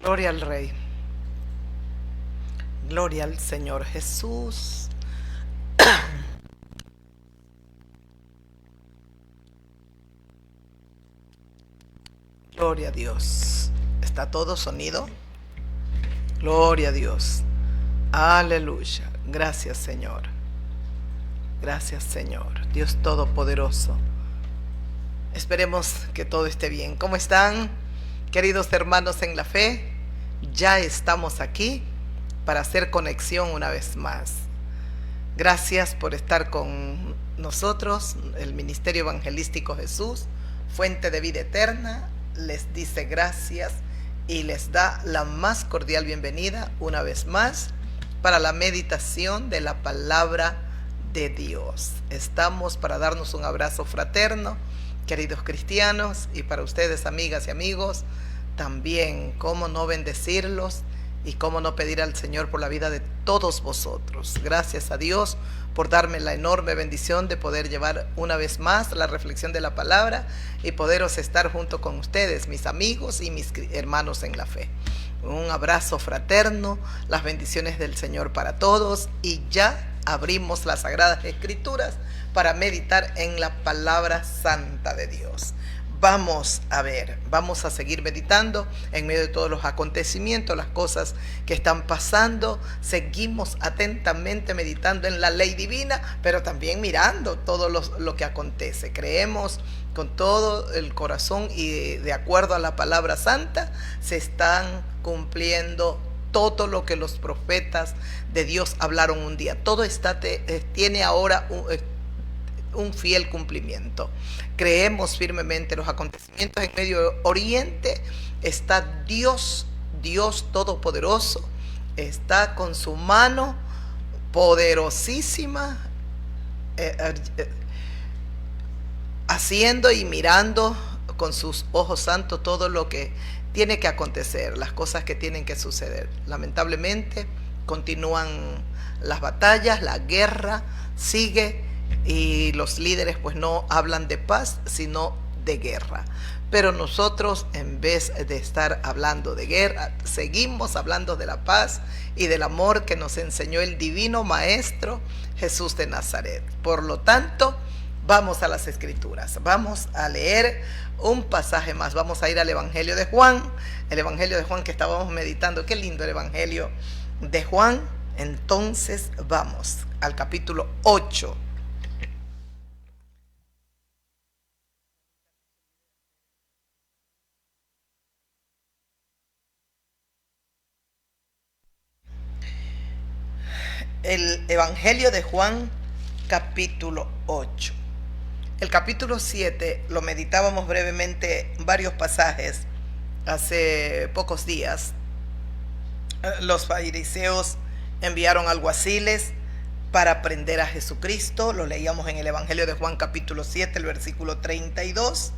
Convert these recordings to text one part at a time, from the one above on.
Gloria al Rey. Gloria al Señor Jesús. Gloria a Dios. ¿Está todo sonido? Gloria a Dios. Aleluya. Gracias, Señor. Gracias, Señor. Dios Todopoderoso. Esperemos que todo esté bien. ¿Cómo están, queridos hermanos en la fe? Ya estamos aquí para hacer conexión una vez más. Gracias por estar con nosotros. El Ministerio Evangelístico Jesús, Fuente de Vida Eterna, les dice gracias y les da la más cordial bienvenida una vez más para la meditación de la palabra de Dios. Estamos para darnos un abrazo fraterno, queridos cristianos, y para ustedes, amigas y amigos, también cómo no bendecirlos y cómo no pedir al Señor por la vida de todos vosotros. Gracias a Dios por darme la enorme bendición de poder llevar una vez más la reflexión de la palabra y poderos estar junto con ustedes, mis amigos y mis hermanos en la fe. Un abrazo fraterno, las bendiciones del Señor para todos, y ya abrimos las Sagradas Escrituras para meditar en la palabra santa de Dios. Vamos a seguir meditando en medio de todos los acontecimientos, las cosas que están pasando. Seguimos atentamente meditando en la ley divina, pero también mirando todo lo que acontece. Creemos con todo el corazón y de acuerdo a la palabra santa se están cumpliendo todo lo que los profetas de Dios hablaron un día. Todo tiene ahora un fiel cumplimiento. Creemos firmemente los acontecimientos en Medio Oriente. Está Dios Todopoderoso, está con su mano poderosísima haciendo y mirando con sus ojos santos todo lo que tiene que acontecer, las cosas que tienen que suceder. Lamentablemente continúan las batallas, la guerra sigue, y los líderes pues no hablan de paz sino de guerra. Pero nosotros, en vez de estar hablando de guerra, seguimos hablando de la paz y del amor que nos enseñó el divino Maestro Jesús de Nazaret. Por lo tanto, vamos a las Escrituras. Vamos a leer un pasaje más. Vamos a ir al Evangelio de Juan. El Evangelio de Juan que estábamos meditando. Qué lindo el Evangelio de Juan. Entonces vamos al capítulo 8. El Evangelio de Juan, capítulo 8. El capítulo 7 lo meditábamos brevemente, varios pasajes, hace pocos días. Los fariseos enviaron alguaciles para prender a Jesucristo. Lo leíamos en el Evangelio de Juan, capítulo 7, el versículo 32.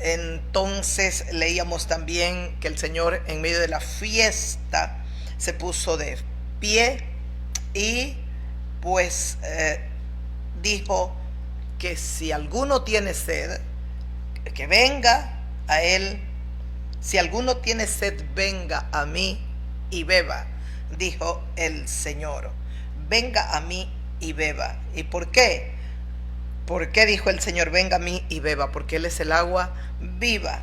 Entonces leíamos también que el Señor, en medio de la fiesta, se puso de pie y pues dijo que si alguno tiene sed, que venga a él. Si alguno tiene sed, venga a mí y beba, dijo el Señor. Venga a mí y beba. ¿Y por qué? ¿Por qué dijo el Señor, venga a mí y beba? Porque Él es el agua viva.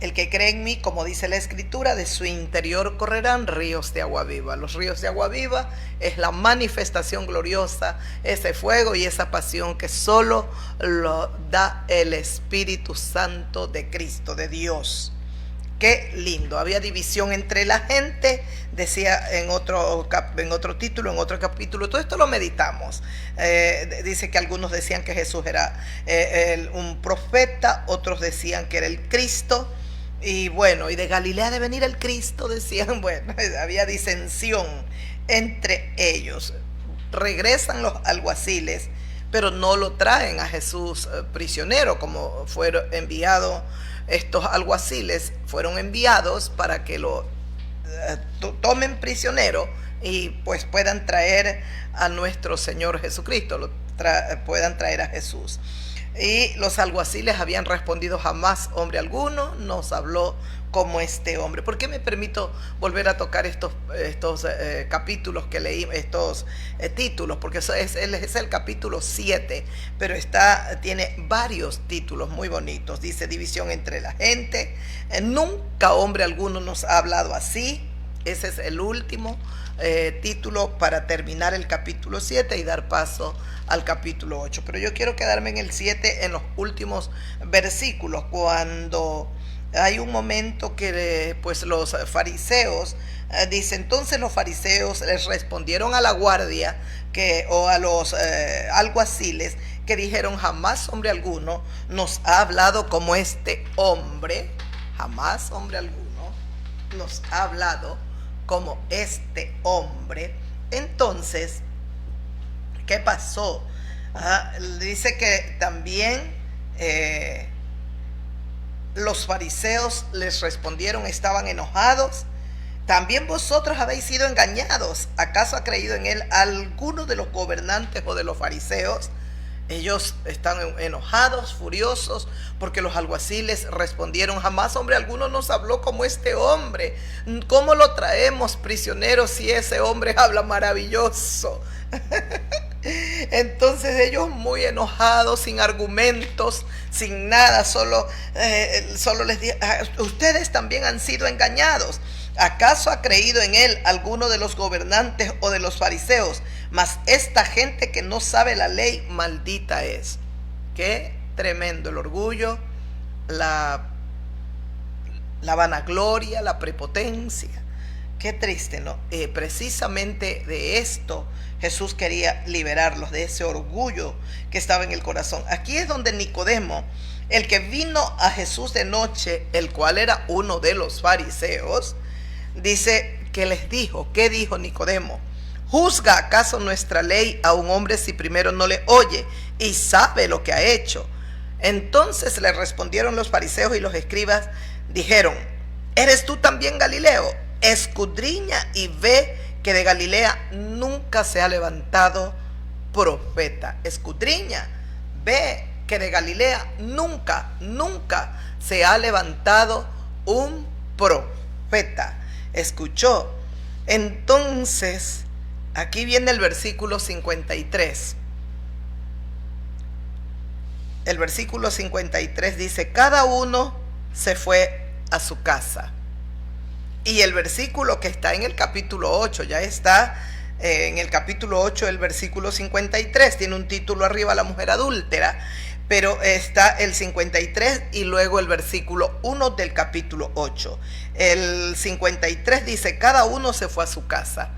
El que cree en mí, como dice la Escritura, de su interior correrán ríos de agua viva. Los ríos de agua viva es la manifestación gloriosa, ese fuego y esa pasión que solo lo da el Espíritu Santo de Cristo, de Dios. Qué lindo. Había división entre la gente, decía en otro título, en otro capítulo. Todo esto lo meditamos. Dice que algunos decían que Jesús era un profeta, otros decían que era el Cristo. Y bueno, y de Galilea de venir el Cristo, decían. Bueno, había disensión entre ellos. Regresan los alguaciles, pero no lo traen a Jesús prisionero, como fueron enviados. Estos alguaciles fueron enviados para que lo tomen prisionero y pues puedan traer a nuestro Señor Jesucristo, puedan traer a Jesús. Y los alguaciles habían respondido: jamás hombre alguno nos habló como este hombre. ¿Por qué me permito volver a tocar estos capítulos que leí, estos títulos? Porque es el capítulo 7, pero tiene varios títulos muy bonitos. Dice: división entre la gente. Nunca hombre alguno nos ha hablado así. Ese es el último título para terminar el capítulo 7 y dar paso al capítulo 8. Pero yo quiero quedarme en el 7, en los últimos versículos, cuando hay un momento que pues los fariseos, dice: entonces los fariseos les respondieron a la guardia o a los alguaciles, que dijeron: jamás hombre alguno nos ha hablado como este hombre. Jamás hombre alguno nos ha hablado como este hombre. Entonces, ¿qué pasó? Dice que también los fariseos les respondieron, estaban enojados: también vosotros habéis sido engañados. ¿Acaso ha creído en él alguno de los gobernantes o de los fariseos? Ellos están enojados, furiosos, porque los alguaciles respondieron: jamás hombre alguno nos habló como este hombre. ¿Cómo lo traemos prisionero si ese hombre habla maravilloso? Entonces ellos, muy enojados, sin argumentos, sin nada, solo les dijeron: ustedes también han sido engañados. ¿Acaso ha creído en él alguno de los gobernantes o de los fariseos? Mas esta gente que no sabe la ley, maldita es. Qué tremendo el orgullo, la vanagloria, la prepotencia. Qué triste, ¿no? Precisamente de esto Jesús quería liberarlos, de ese orgullo que estaba en el corazón. Aquí es donde Nicodemo, el que vino a Jesús de noche, el cual era uno de los fariseos, dice que les dijo: ¿qué dijo Nicodemo? ¿Juzga acaso nuestra ley a un hombre si primero no le oye y sabe lo que ha hecho? Entonces le respondieron los fariseos y los escribas, dijeron: ¿eres tú también Galileo? Escudriña y ve que de Galilea nunca se ha levantado profeta. Escudriña, ve que de Galilea nunca se ha levantado un profeta. ¿Escuchó? Entonces, aquí viene el versículo 53. El versículo 53 dice: cada uno se fue a su casa. Y el versículo que está en el capítulo 8, ya está en el capítulo 8, el versículo 53, tiene un título arriba: la mujer adúltera, pero está el 53 y luego el versículo 1 del capítulo 8. El 53 dice: cada uno se fue a su casa.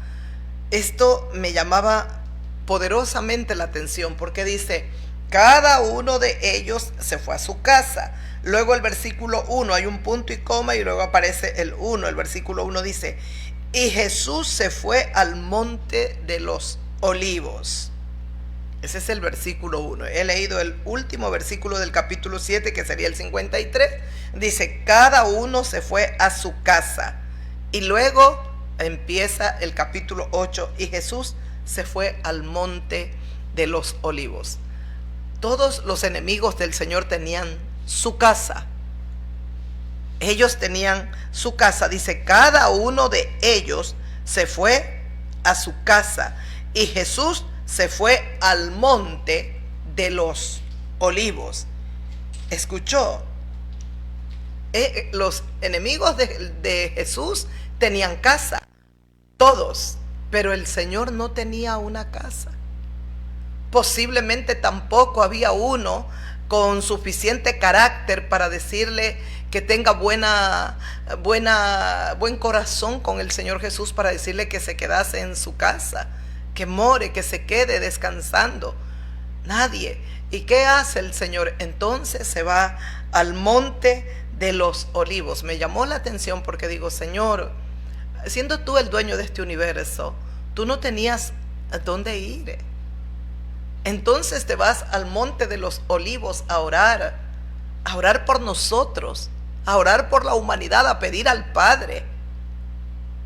Esto me llamaba poderosamente la atención, porque dice: cada uno de ellos se fue a su casa. Luego el versículo 1, hay un punto y coma y luego aparece el 1. El versículo 1 dice: y Jesús se fue al monte de los olivos. Ese es el versículo 1. He leído el último versículo del capítulo 7, que sería el 53. Dice: cada uno se fue a su casa. Y luego empieza el capítulo 8: y Jesús se fue al monte de los olivos. Todos los enemigos del Señor tenían su casa. Ellos tenían su casa. Dice: cada uno de ellos se fue a su casa. Y Jesús se fue al monte de los olivos. ¿Escuchó? Los enemigos de Jesús tenían casa. Todos. Pero el Señor no tenía una casa. Posiblemente tampoco había uno con suficiente carácter para decirle que tenga buen corazón con el Señor Jesús, para decirle que se quedase en su casa, que more, que se quede descansando. Nadie. ¿Y qué hace el Señor? Entonces se va al monte de los olivos. Me llamó la atención porque digo: Señor, siendo tú el dueño de este universo, tú no tenías a dónde ir. Entonces te vas al monte de los olivos a orar por nosotros, a orar por la humanidad, a pedir al Padre.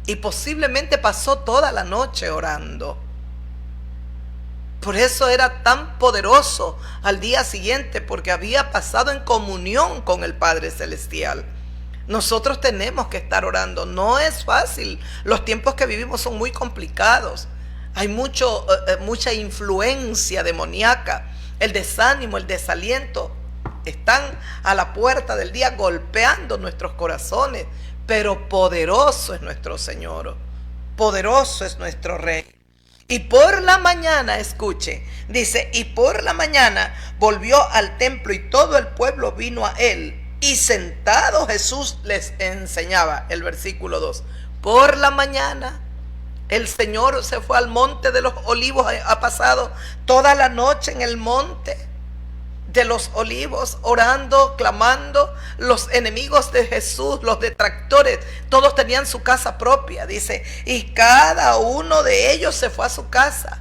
Y posiblemente pasó toda la noche orando. Por eso era tan poderoso al día siguiente, porque había pasado en comunión con el Padre Celestial. Nosotros tenemos que estar orando. No es fácil. Los tiempos que vivimos son muy complicados. Hay mucha influencia demoníaca. El desánimo, el desaliento están a la puerta del día golpeando nuestros corazones. Pero poderoso es nuestro Señor. Poderoso es nuestro Rey. Y por la mañana, escuche, dice, y por la mañana volvió al templo y todo el pueblo vino a él. Y sentado Jesús les enseñaba. El versículo 2. Por la mañana el Señor se fue al monte de los olivos. Ha pasado toda la noche en el monte de los olivos, orando, clamando. Los enemigos de Jesús, los detractores, todos tenían su casa propia, dice, y cada uno de ellos se fue a su casa.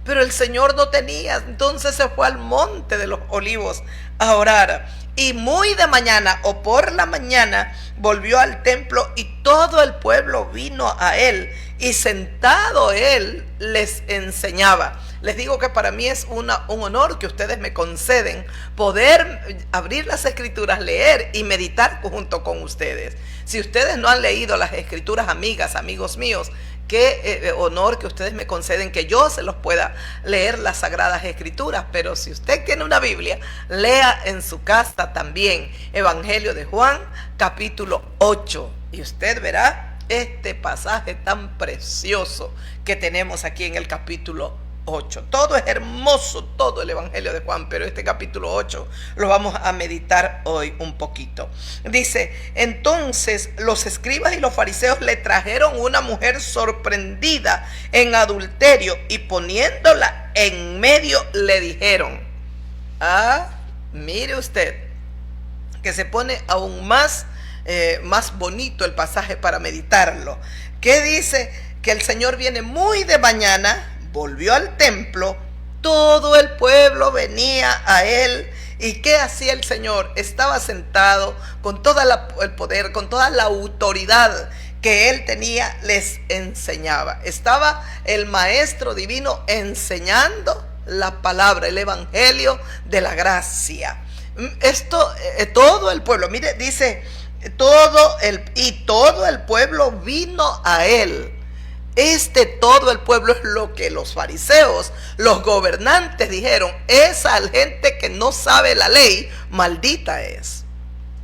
Pero el Señor no tenía, entonces se fue al monte de los olivos a orar. Y muy de mañana o por la mañana volvió al templo y todo el pueblo vino a él, y sentado él les enseñaba. Les digo que para mí es un honor que ustedes me conceden poder abrir las escrituras, leer y meditar junto con ustedes. Si ustedes no han leído las escrituras, amigas, amigos míos, qué honor que ustedes me conceden que yo se los pueda leer las sagradas escrituras. Pero si usted tiene una Biblia, lea en su casa también Evangelio de Juan, capítulo 8, y usted verá este pasaje tan precioso que tenemos aquí en el capítulo 8. Todo es hermoso, todo el Evangelio de Juan, pero este capítulo 8 lo vamos a meditar hoy un poquito. Dice, entonces los escribas y los fariseos le trajeron una mujer sorprendida en adulterio, y poniéndola en medio le dijeron, mire usted, que se pone aún más bonito el pasaje para meditarlo. ¿Qué dice? Que el Señor viene muy de mañana, volvió al templo, todo el pueblo venía a él. ¿Y qué hacía el Señor? Estaba sentado con todo el poder, con toda la autoridad que él tenía, les enseñaba. Estaba el Maestro Divino enseñando la palabra, el Evangelio de la gracia. Todo el pueblo, mire, dice, todo el pueblo vino a él. Todo el pueblo es lo que los fariseos, los gobernantes dijeron, esa gente que no sabe la ley, maldita es.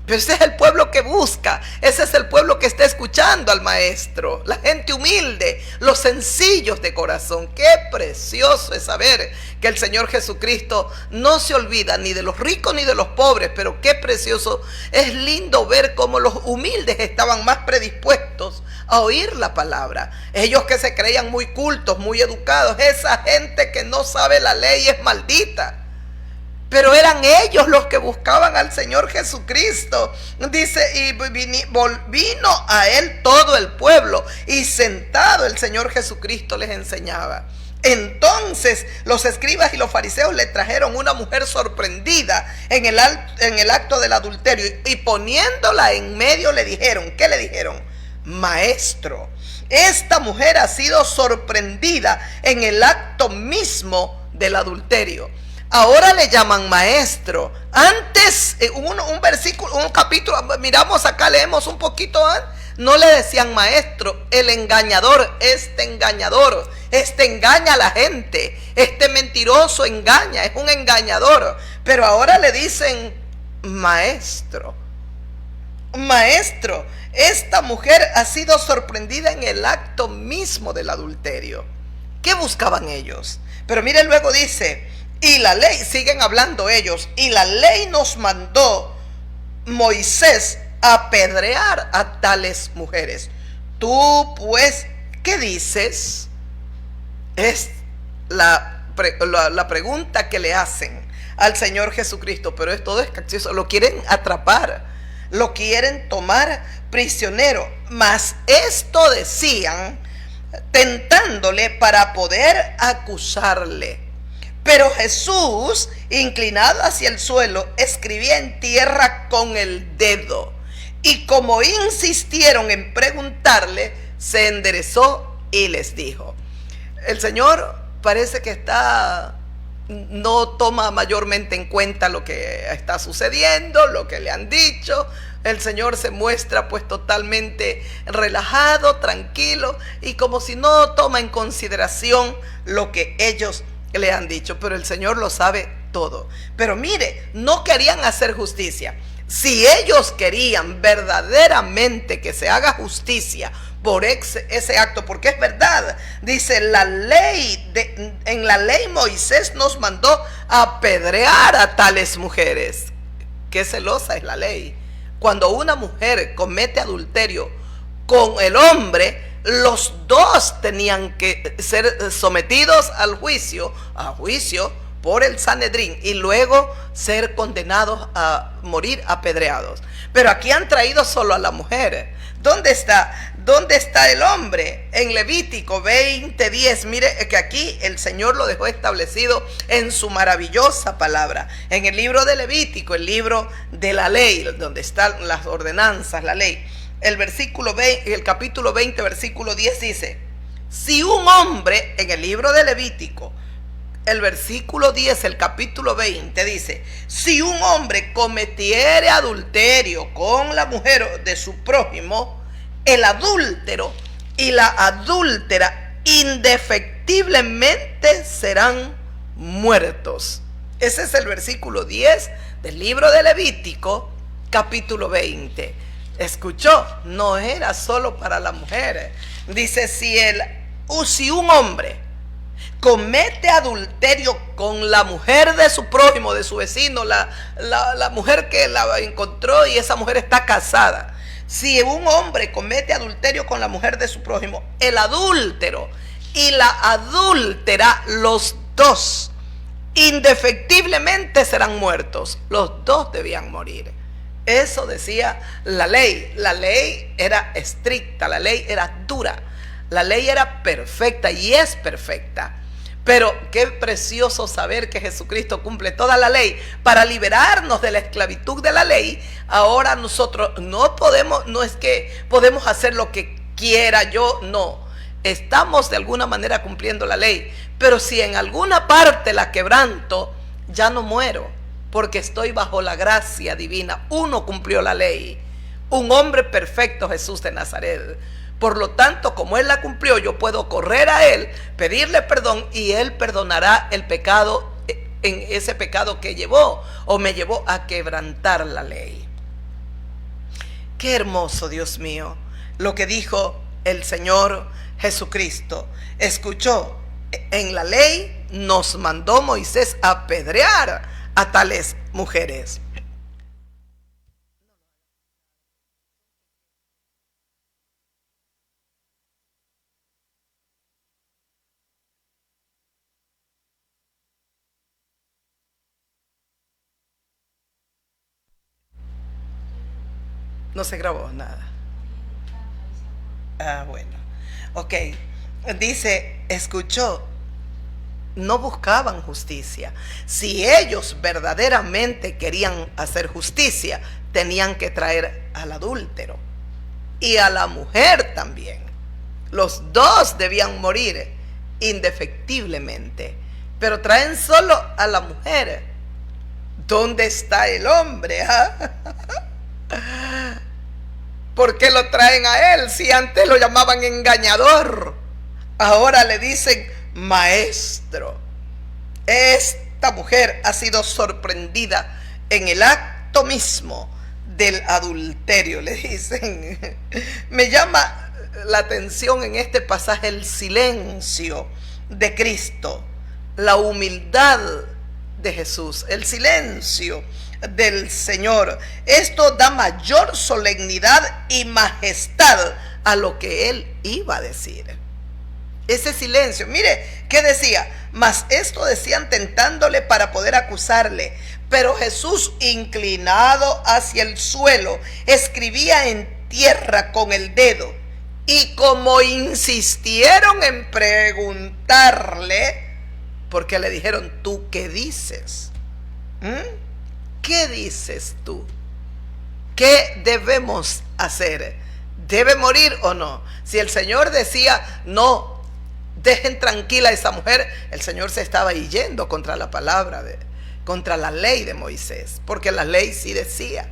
Pero ese es el pueblo que busca, ese es el pueblo que está escuchando al maestro, la gente humilde, los sencillos de corazón. Qué precioso es saber que el Señor Jesucristo no se olvida ni de los ricos ni de los pobres, pero qué precioso, es lindo ver cómo los humildes estaban más predispuestos a oír la palabra. Ellos que se creían muy cultos, muy educados, esa gente que no sabe la ley es maldita. Pero eran ellos los que buscaban al Señor Jesucristo. Dice, y vino a él todo el pueblo, y sentado el Señor Jesucristo les enseñaba. Entonces los escribas y los fariseos le trajeron una mujer sorprendida en el acto del adulterio, y poniéndola en medio le dijeron, ¿qué le dijeron? Maestro, esta mujer ha sido sorprendida en el acto mismo del adulterio. Ahora le llaman maestro. Antes, un versículo, un capítulo, miramos acá, leemos un poquito antes, no le decían maestro, el engañador, este engaña a la gente, este mentiroso engaña, es un engañador. Pero ahora le dicen maestro. Maestro, esta mujer ha sido sorprendida en el acto mismo del adulterio. ¿Qué buscaban ellos? Pero miren, luego dice, y la ley, siguen hablando ellos, y la ley nos mandó Moisés a apedrear a tales mujeres. Tú pues, ¿qué dices? Es la pregunta que le hacen al Señor Jesucristo. Pero todo es capcioso, lo quieren atrapar, lo quieren tomar prisionero. Mas esto decían, tentándole para poder acusarle. Pero Jesús, inclinado hacia el suelo, escribía en tierra con el dedo. Y como insistieron en preguntarle, se enderezó y les dijo. El Señor parece que no toma mayormente en cuenta lo que está sucediendo, lo que le han dicho. El Señor se muestra pues totalmente relajado, tranquilo, y como si no toma en consideración lo que ellos le han dicho. Pero el Señor lo sabe todo. Pero mire, no querían hacer justicia. Si ellos querían verdaderamente que se haga justicia por ese acto, porque es verdad, dice la ley, en la ley Moisés nos mandó apedrear a tales mujeres. Qué celosa es la ley. Cuando una mujer comete adulterio con el hombre, los dos tenían que ser sometidos a juicio por el Sanedrín, y luego ser condenados a morir apedreados. Pero aquí han traído solo a la mujer. ¿Dónde está el hombre? En Levítico 20:10, mire que aquí el Señor lo dejó establecido en su maravillosa palabra. En el libro de Levítico, el libro de la ley, donde están las ordenanzas, la ley. El capítulo 20, versículo 10 dice: si un hombre, en el libro de Levítico, el versículo 10, el capítulo 20 dice: si un hombre cometiere adulterio con la mujer de su prójimo, el adúltero y la adúltera indefectiblemente serán muertos. Ese es el versículo 10 del libro de Levítico, capítulo 20. ¿Escuchó? No era solo para la mujer. Dice: si un hombre comete adulterio con la mujer de su prójimo, de su vecino, la mujer que la encontró y esa mujer está casada. Si un hombre comete adulterio con la mujer de su prójimo, el adúltero y la adúltera, los dos, indefectiblemente serán muertos. Los dos debían morir. Eso decía la ley. La ley era estricta, la ley era dura, la ley era perfecta y es perfecta. Pero qué precioso saber que Jesucristo cumple toda la ley para liberarnos de la esclavitud de la ley. Ahora nosotros no es que podemos hacer lo que quiera yo, no. Estamos de alguna manera cumpliendo la ley, pero si en alguna parte la quebranto, ya no muero, porque estoy bajo la gracia divina. Uno cumplió la ley, un hombre perfecto, Jesús de Nazaret. Por lo tanto, como Él la cumplió, yo puedo correr a Él, pedirle perdón, y Él perdonará el pecado, en ese pecado que llevó o me llevó a quebrantar la ley. Qué hermoso, Dios mío, lo que dijo el Señor Jesucristo. Escuchó, en la ley nos mandó Moisés a apedrear a tales mujeres. No se grabó nada. Ah, bueno. Ok. Dice, escuchó, no buscaban justicia. Si ellos verdaderamente querían hacer justicia, tenían que traer al adúltero y a la mujer también. Los dos debían morir indefectiblemente, pero traen solo a la mujer. ¿Dónde está el hombre? ¿Por qué lo traen a él si antes lo llamaban engañador? Ahora le dicen maestro. Esta mujer ha sido sorprendida en el acto mismo del adulterio, le dicen. Me llama la atención en este pasaje el silencio de Cristo, la humildad de Jesús, el silencio del Señor. Esto da mayor solemnidad y majestad a lo que Él iba a decir. Ese silencio, mire qué decía: mas esto decían tentándole para poder acusarle, pero Jesús, inclinado hacia el suelo, escribía en tierra con el dedo. Y como insistieron en preguntarle, porque le dijeron: ¿tú qué dices? ¿Qué dices tú? ¿Qué debemos hacer? ¿Debe morir o no? Si el Señor decía: no, dejen tranquila a esa mujer. El Señor se estaba yendo contra la palabra, contra la ley de Moisés, porque la ley sí decía.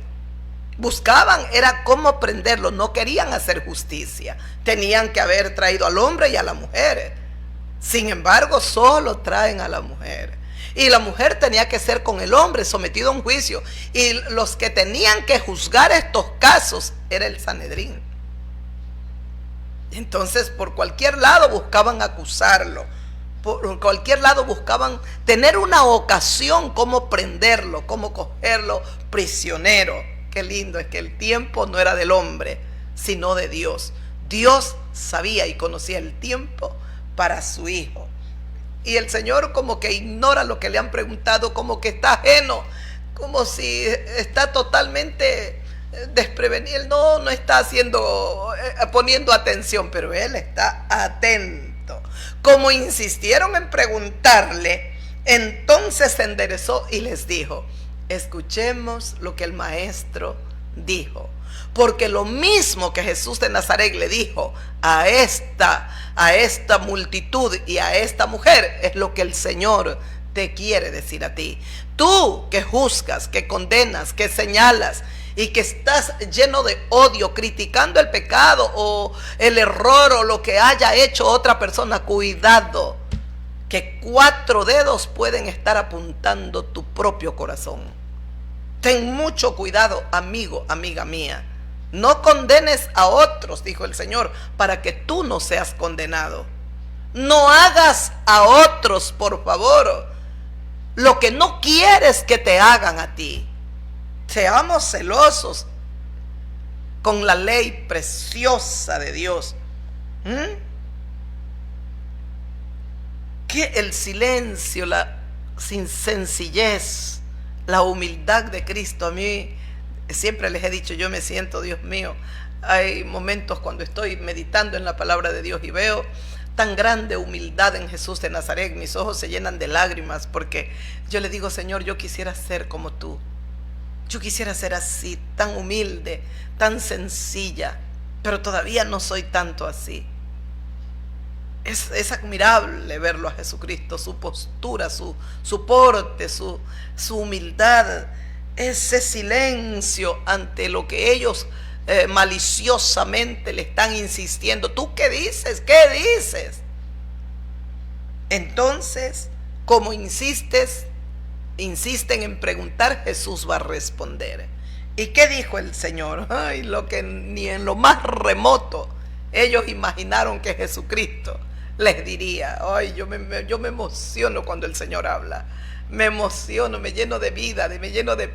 Buscaban, era cómo prenderlo, no querían hacer justicia. Tenían que haber traído al hombre y a la mujer. Sin embargo, solo traen a la mujer. Y la mujer tenía que ser con el hombre sometido a un juicio. Y los que tenían que juzgar estos casos era el Sanedrín. Entonces, por cualquier lado buscaban acusarlo. Por cualquier lado buscaban tener una ocasión como prenderlo, como cogerlo prisionero. Qué lindo es que el tiempo no era del hombre, sino de Dios. Dios sabía y conocía el tiempo para su hijo. Y el Señor como que ignora lo que le han preguntado, como que está ajeno, como si está totalmente desprevenido. Él no está poniendo atención, pero Él está atento. Como insistieron en preguntarle, entonces se enderezó y les dijo: escuchemos lo que el maestro dijo. Porque lo mismo que Jesús de Nazaret le dijo a esta multitud y a esta mujer, es lo que el Señor te quiere decir a ti. Tú que juzgas, que condenas, que señalas y que estás lleno de odio, criticando el pecado o el error o lo que haya hecho otra persona, cuidado, que 4 dedos pueden estar apuntando tu propio corazón. Ten mucho cuidado, amigo, amiga mía. No condenes a otros, dijo el Señor, para que tú no seas condenado. No hagas a otros, por favor, lo que no quieres que te hagan a ti. Seamos celosos con la ley preciosa de Dios. Que el silencio, la sencillez, la humildad de Cristo, a mí siempre les he dicho, yo me siento, Dios mío, hay momentos cuando estoy meditando en la palabra de Dios y veo tan grande humildad en Jesús de Nazaret, mis ojos se llenan de lágrimas, porque yo le digo: Señor, yo quisiera ser como tú, yo quisiera ser así, tan humilde, tan sencilla, pero todavía no soy tanto así. Es admirable verlo a Jesucristo, su postura, su porte, su humildad, ese silencio ante lo que ellos maliciosamente le están insistiendo. ¿Tú qué dices? ¿Qué dices? Entonces, como insisten en preguntar, Jesús va a responder. ¿Y qué dijo el Señor? Ay, lo que ni en lo más remoto ellos imaginaron que Jesucristo les diría. Ay, yo me emociono cuando el Señor habla. Me emociono, me lleno de vida, me lleno de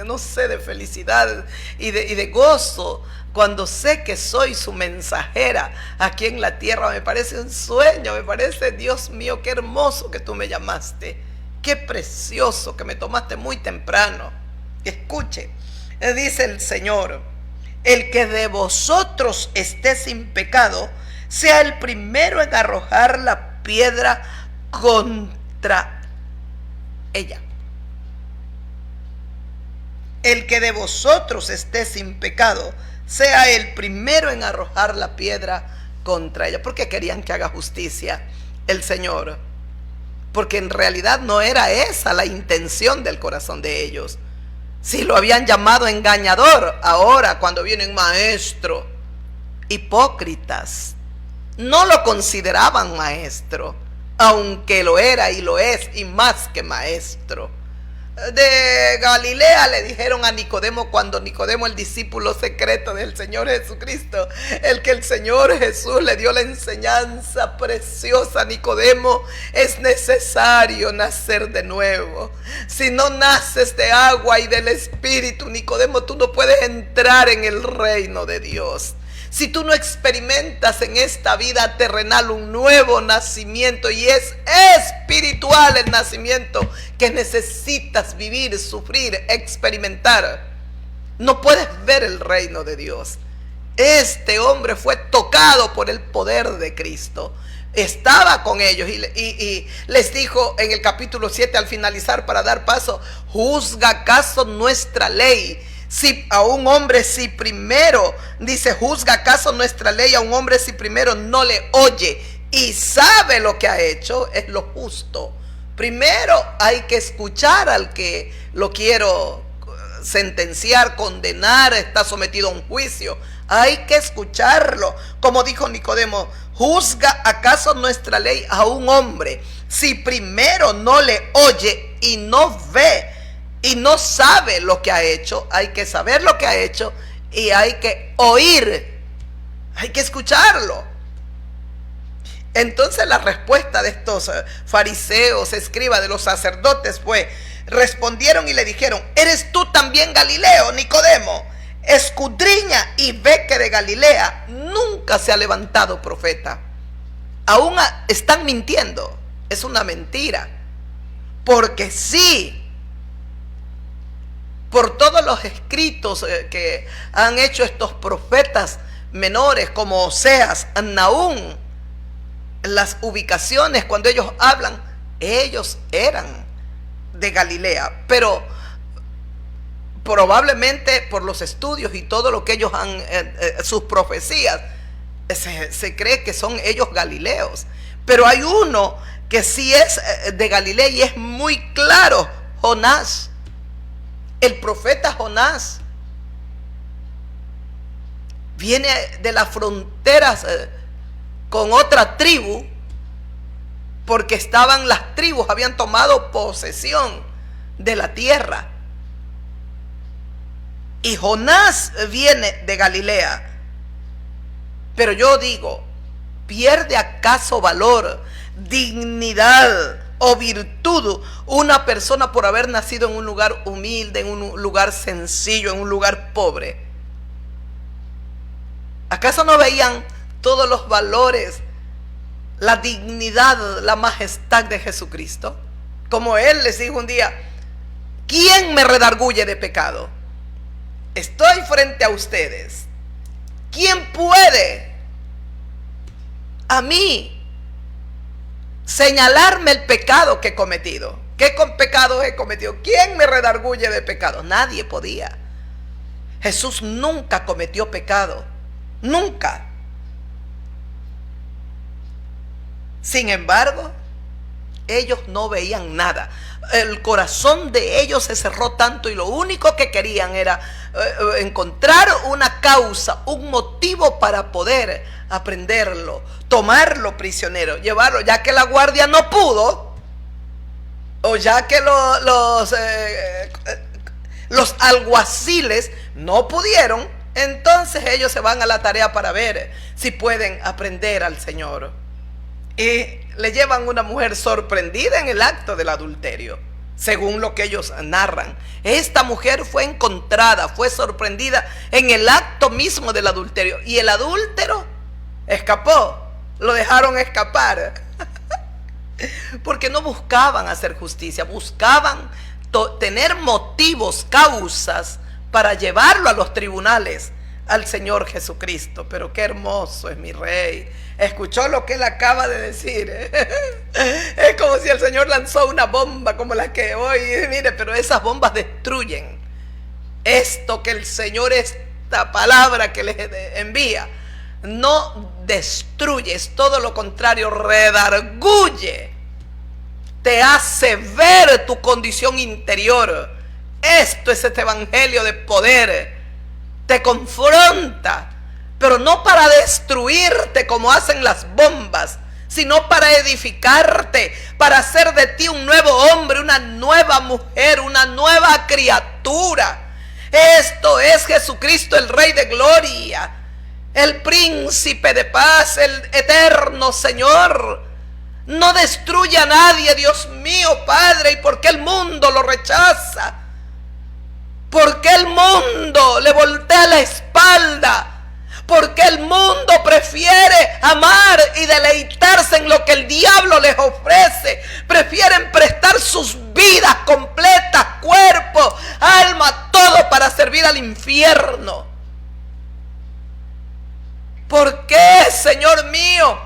no sé, de felicidad y de gozo cuando sé que soy su mensajera aquí en la tierra. Me parece un sueño, me parece, Dios mío, qué hermoso que tú me llamaste, qué precioso que me tomaste muy temprano. Escuche, dice el Señor: el que de vosotros esté sin pecado, sea el primero en arrojar la piedra contra ella. El que de vosotros esté sin pecado, sea el primero en arrojar la piedra contra ella. ¿Por qué querían que haga justicia el Señor? Porque en realidad no era esa la intención del corazón de ellos. Si lo habían llamado engañador, ahora cuando vienen maestro, hipócritas, no lo consideraban maestro, aunque lo era y lo es, y más que maestro. De Galilea le dijeron a Nicodemo, cuando Nicodemo, el discípulo secreto del Señor Jesucristo, el que el Señor Jesús le dio la enseñanza preciosa a Nicodemo: es necesario nacer de nuevo. Si no naces de agua y del Espíritu, Nicodemo, tú no puedes entrar en el reino de Dios. Si tú no experimentas en esta vida terrenal un nuevo nacimiento, y es espiritual el nacimiento que necesitas vivir, sufrir, experimentar, no puedes ver el reino de Dios. Este hombre fue tocado por el poder de Cristo. Estaba con ellos y les dijo en el capítulo 7 al finalizar, para dar paso: ¿juzga acaso nuestra ley? Si a un hombre, si primero, dice, ¿juzga acaso nuestra ley a un hombre si primero no le oye y sabe lo que ha hecho, es lo justo. Primero hay que escuchar al que lo quiero sentenciar, condenar, está sometido a un juicio. Hay que escucharlo. Como dijo Nicodemo, ¿juzga acaso nuestra ley a un hombre si primero no le oye y no ve y no sabe lo que ha hecho? Hay que saber lo que ha hecho y hay que oír, hay que escucharlo. Entonces la respuesta de estos fariseos, escribas, de los sacerdotes fue: respondieron y le dijeron: ¿eres tú también Galileo, Nicodemo? Escudriña y ve que de Galilea nunca se ha levantado profeta. Aún están mintiendo, es una mentira. Porque sí, por todos los escritos que han hecho estos profetas menores como Oseas, Nahum, las ubicaciones cuando ellos hablan, ellos eran de Galilea, pero probablemente por los estudios y todo lo que ellos han, sus profecías, se cree que son ellos galileos. Pero hay uno que sí es de Galilea y es muy claro: Jonás, el profeta Jonás, viene de las fronteras con otra tribu, porque estaban las tribus, habían tomado posesión de la tierra. Y Jonás viene de Galilea. Pero yo digo, ¿pierde acaso valor, dignidad o virtud una persona por haber nacido en un lugar humilde, en un lugar sencillo, en un lugar pobre? ¿Acaso no veían todos los valores, la dignidad, la majestad de Jesucristo? Como Él les dijo un día: ¿quién me redarguye de pecado? Estoy frente a ustedes. ¿Quién puede a mí señalarme el pecado que he cometido? ¿Qué pecado he cometido? ¿Quién me redarguye de pecado? Nadie podía. Jesús nunca cometió pecado, nunca. Sin embargo, ellos no veían nada. El corazón de ellos se cerró tanto y lo único que querían era encontrar una causa, un motivo para poder aprenderlo, tomarlo prisionero, llevarlo, ya que la guardia no pudo, o ya que los alguaciles no pudieron. Entonces ellos se van a la tarea para ver si pueden aprender al Señor. Y le llevan una mujer sorprendida en el acto del adulterio, según lo que ellos narran. Esta mujer fue encontrada, fue sorprendida en el acto mismo del adulterio. Y el adúltero escapó, lo dejaron escapar. Porque no buscaban hacer justicia, buscaban tener motivos, causas para llevarlo a los tribunales al Señor Jesucristo. Pero qué hermoso es mi Rey. Escuchó lo que él acaba de decir. Es como si el Señor lanzó una bomba como la que hoy, mire, pero esas bombas destruyen. Esto que el Señor, esta palabra que les envía, no destruye, es todo lo contrario, redarguye. Te hace ver tu condición interior. Esto es este evangelio de poder. Te confronta, pero no para destruirte como hacen las bombas, sino para edificarte, para hacer de ti un nuevo hombre, una nueva mujer, una nueva criatura. Esto es Jesucristo, el Rey de Gloria, el Príncipe de Paz, el eterno Señor. No destruye a nadie, Dios mío, Padre. ¿Y por qué el mundo lo rechaza? ¿Por qué el mundo le voltea la espalda? Porque el mundo prefiere amar y deleitarse en lo que el diablo les ofrece. Prefieren prestar sus vidas completas, cuerpo, alma, todo para servir al infierno. ¿Por qué, Señor mío?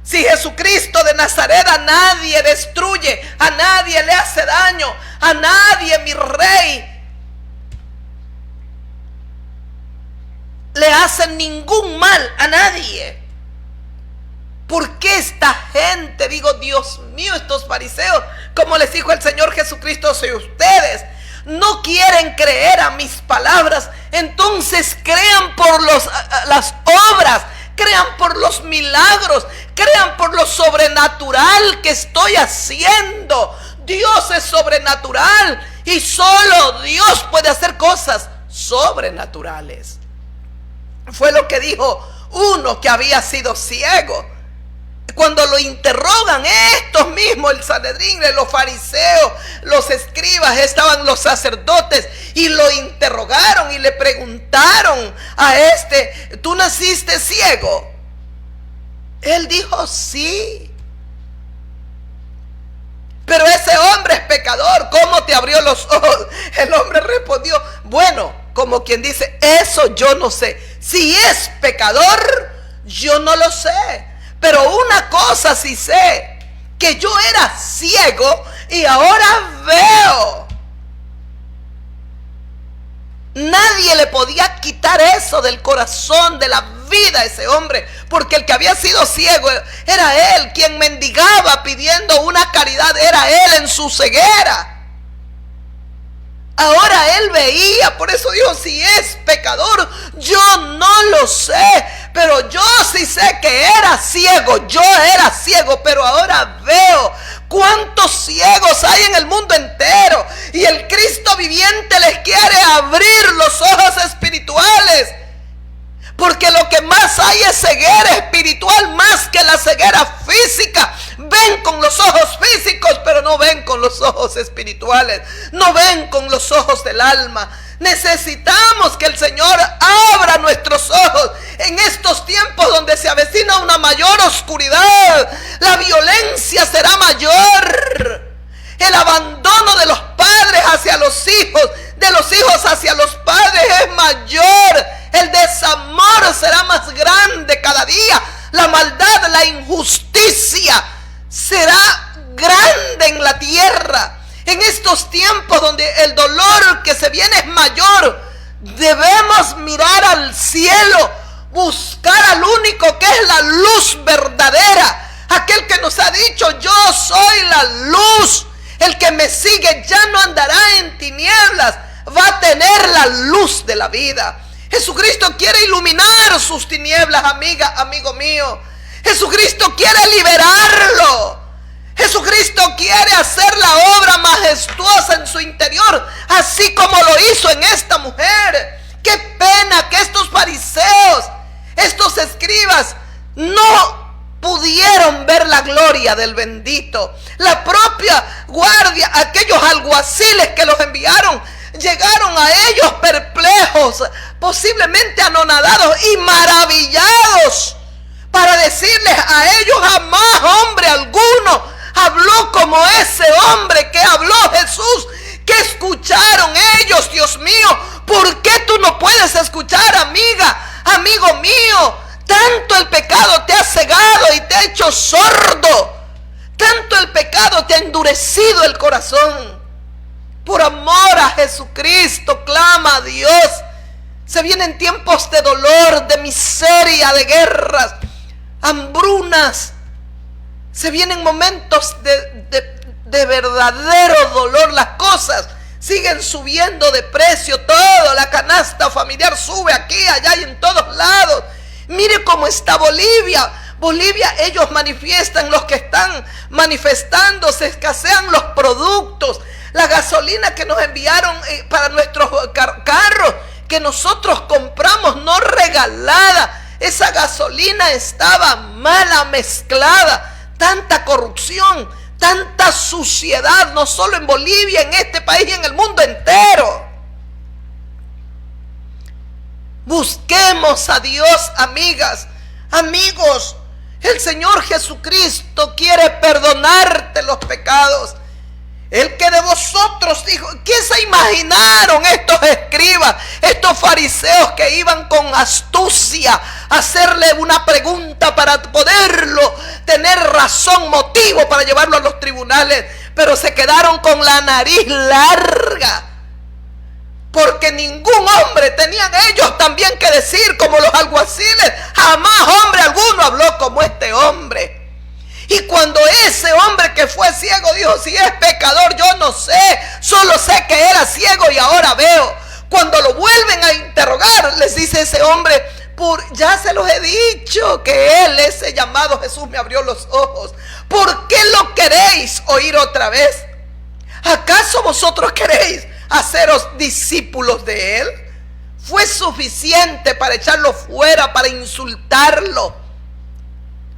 Si Jesucristo de Nazaret a nadie destruye, a nadie le hace daño, a nadie, mi Rey, le hacen ningún mal, a nadie. ¿Por qué esta gente, digo, Dios mío, estos fariseos, como les dijo el Señor Jesucristo, si ustedes no quieren creer a mis palabras, entonces crean por las obras, crean por los milagros, crean por lo sobrenatural que estoy haciendo? Dios es sobrenatural y solo Dios puede hacer cosas sobrenaturales. Fue lo que dijo uno que había sido ciego. Cuando lo interrogan estos mismos, el Sanedrín, los fariseos, los escribas, estaban los sacerdotes, y lo interrogaron y le preguntaron a este: ¿tú naciste ciego? Él dijo: sí. Pero ese hombre es pecador, ¿cómo te abrió los ojos? El hombre respondió: bueno, como quien dice, eso yo no sé. Si es pecador, yo no lo sé. Pero una cosa sí sé, que yo era ciego y ahora veo. Nadie le podía quitar eso del corazón, de la vida a ese hombre, porque el que había sido ciego era él, quien mendigaba pidiendo una caridad, era él en su ceguera. Ahora él veía, por eso dijo: si es pecador, yo no lo sé, pero yo sí sé que era ciego, yo era ciego, pero ahora veo. ¿Cuántos ciegos hay en el mundo entero? Y el Cristo viviente les quiere abrir los ojos espirituales, porque lo que más hay es ceguera espiritual más que la ceguera física. Ven con los ojos físicos, pero no ven con los ojos espirituales, no ven con los ojos del alma. Necesitamos que el Señor abra nuestros ojos en estos tiempos donde se avecina una mayor oscuridad. La violencia será mayor, el abandono de los padres hacia los hijos, de los hijos hacia los padres es mayor. El desamor será más grande cada día. La maldad, la injusticia será grande en la tierra. En estos tiempos donde el dolor que se viene es mayor, debemos mirar al cielo, buscar al único que es la luz verdadera, aquel que nos ha dicho: yo soy la luz, el que me sigue ya no andará en tinieblas, va a tener la luz de la vida. Jesucristo quiere iluminar sus tinieblas, amiga, amigo mío. Jesucristo quiere liberarlo. Jesucristo quiere hacer la obra majestuosa en su interior, así como lo hizo en esta mujer. Qué pena que estos fariseos, estos escribas, no pudieron ver la gloria del bendito. La propia guardia, aquellos alguaciles que los enviaron, llegaron a ellos perplejos, posiblemente anonadados y maravillados, para decirles a ellos: jamás hombre alguno habló como ese hombre que habló Jesús. ¿Qué escucharon ellos? Dios mío, ¿por qué tú no puedes escuchar, amiga, amigo mío? Tanto el pecado te ha cegado y te ha hecho sordo, tanto el pecado te ha endurecido el corazón. Por amor a Jesucristo, clama a Dios. Se vienen tiempos de dolor, de miseria, de guerras, hambrunas. Se vienen momentos de verdadero dolor. Las cosas siguen subiendo de precio. Todo, la canasta familiar sube aquí, allá y en todos lados. Mire cómo está Bolivia. Bolivia, ellos manifiestan, los que están manifestando, se escasean los productos. La gasolina que nos enviaron para nuestros carros, que nosotros compramos, no regalada. Esa gasolina estaba mala mezclada. Tanta corrupción, tanta suciedad, no solo en Bolivia, en este país y en el mundo entero. Busquemos a Dios, amigas, amigos. El Señor Jesucristo quiere perdonarte los pecados. El que de vosotros dijo, ¿quién se imaginaron estos escribas, estos fariseos que iban con astucia a hacerle una pregunta para poderlo tener razón, motivo para llevarlo a los tribunales? Pero se quedaron con la nariz larga. porque ningún hombre tenían ellos también que decir como los alguaciles. Jamás hombre alguno habló como este hombre. Y cuando ese hombre que fue ciego dijo, si es pecador yo no sé, solo sé que era ciego y ahora veo. Cuando lo vuelven a interrogar, les dice ese hombre, ya se los he dicho que él, ese llamado Jesús, me abrió los ojos. ¿Por qué lo queréis oír otra vez? ¿Acaso vosotros queréis haceros discípulos de él? Fue suficiente para echarlo fuera, para insultarlo.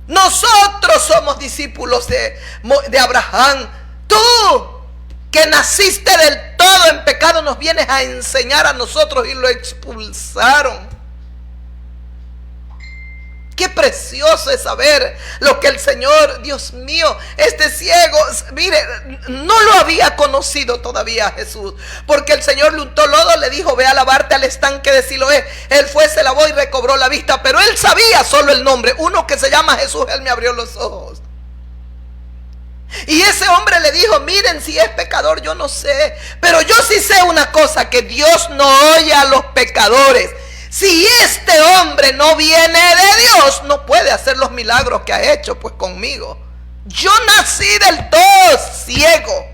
Nosotros somos discípulos de Abraham. Tú, que naciste del todo en pecado, nos vienes a enseñar a nosotros, y lo expulsaron. Qué precioso es saber lo que el Señor, Dios mío, este ciego, mire, no lo había conocido todavía Jesús, porque el Señor le untó lodo, le dijo, ve a lavarte al estanque de Siloé. Él fue, se lavó y recobró la vista, pero él sabía solo el nombre, uno que se llama Jesús, él me abrió los ojos. Y ese hombre le dijo, miren, si es pecador yo no sé, pero yo sí sé una cosa, que Dios no oye a los pecadores. Si este hombre no viene de Dios, no puede hacer los milagros que ha hecho pues conmigo. Yo nací del todo ciego.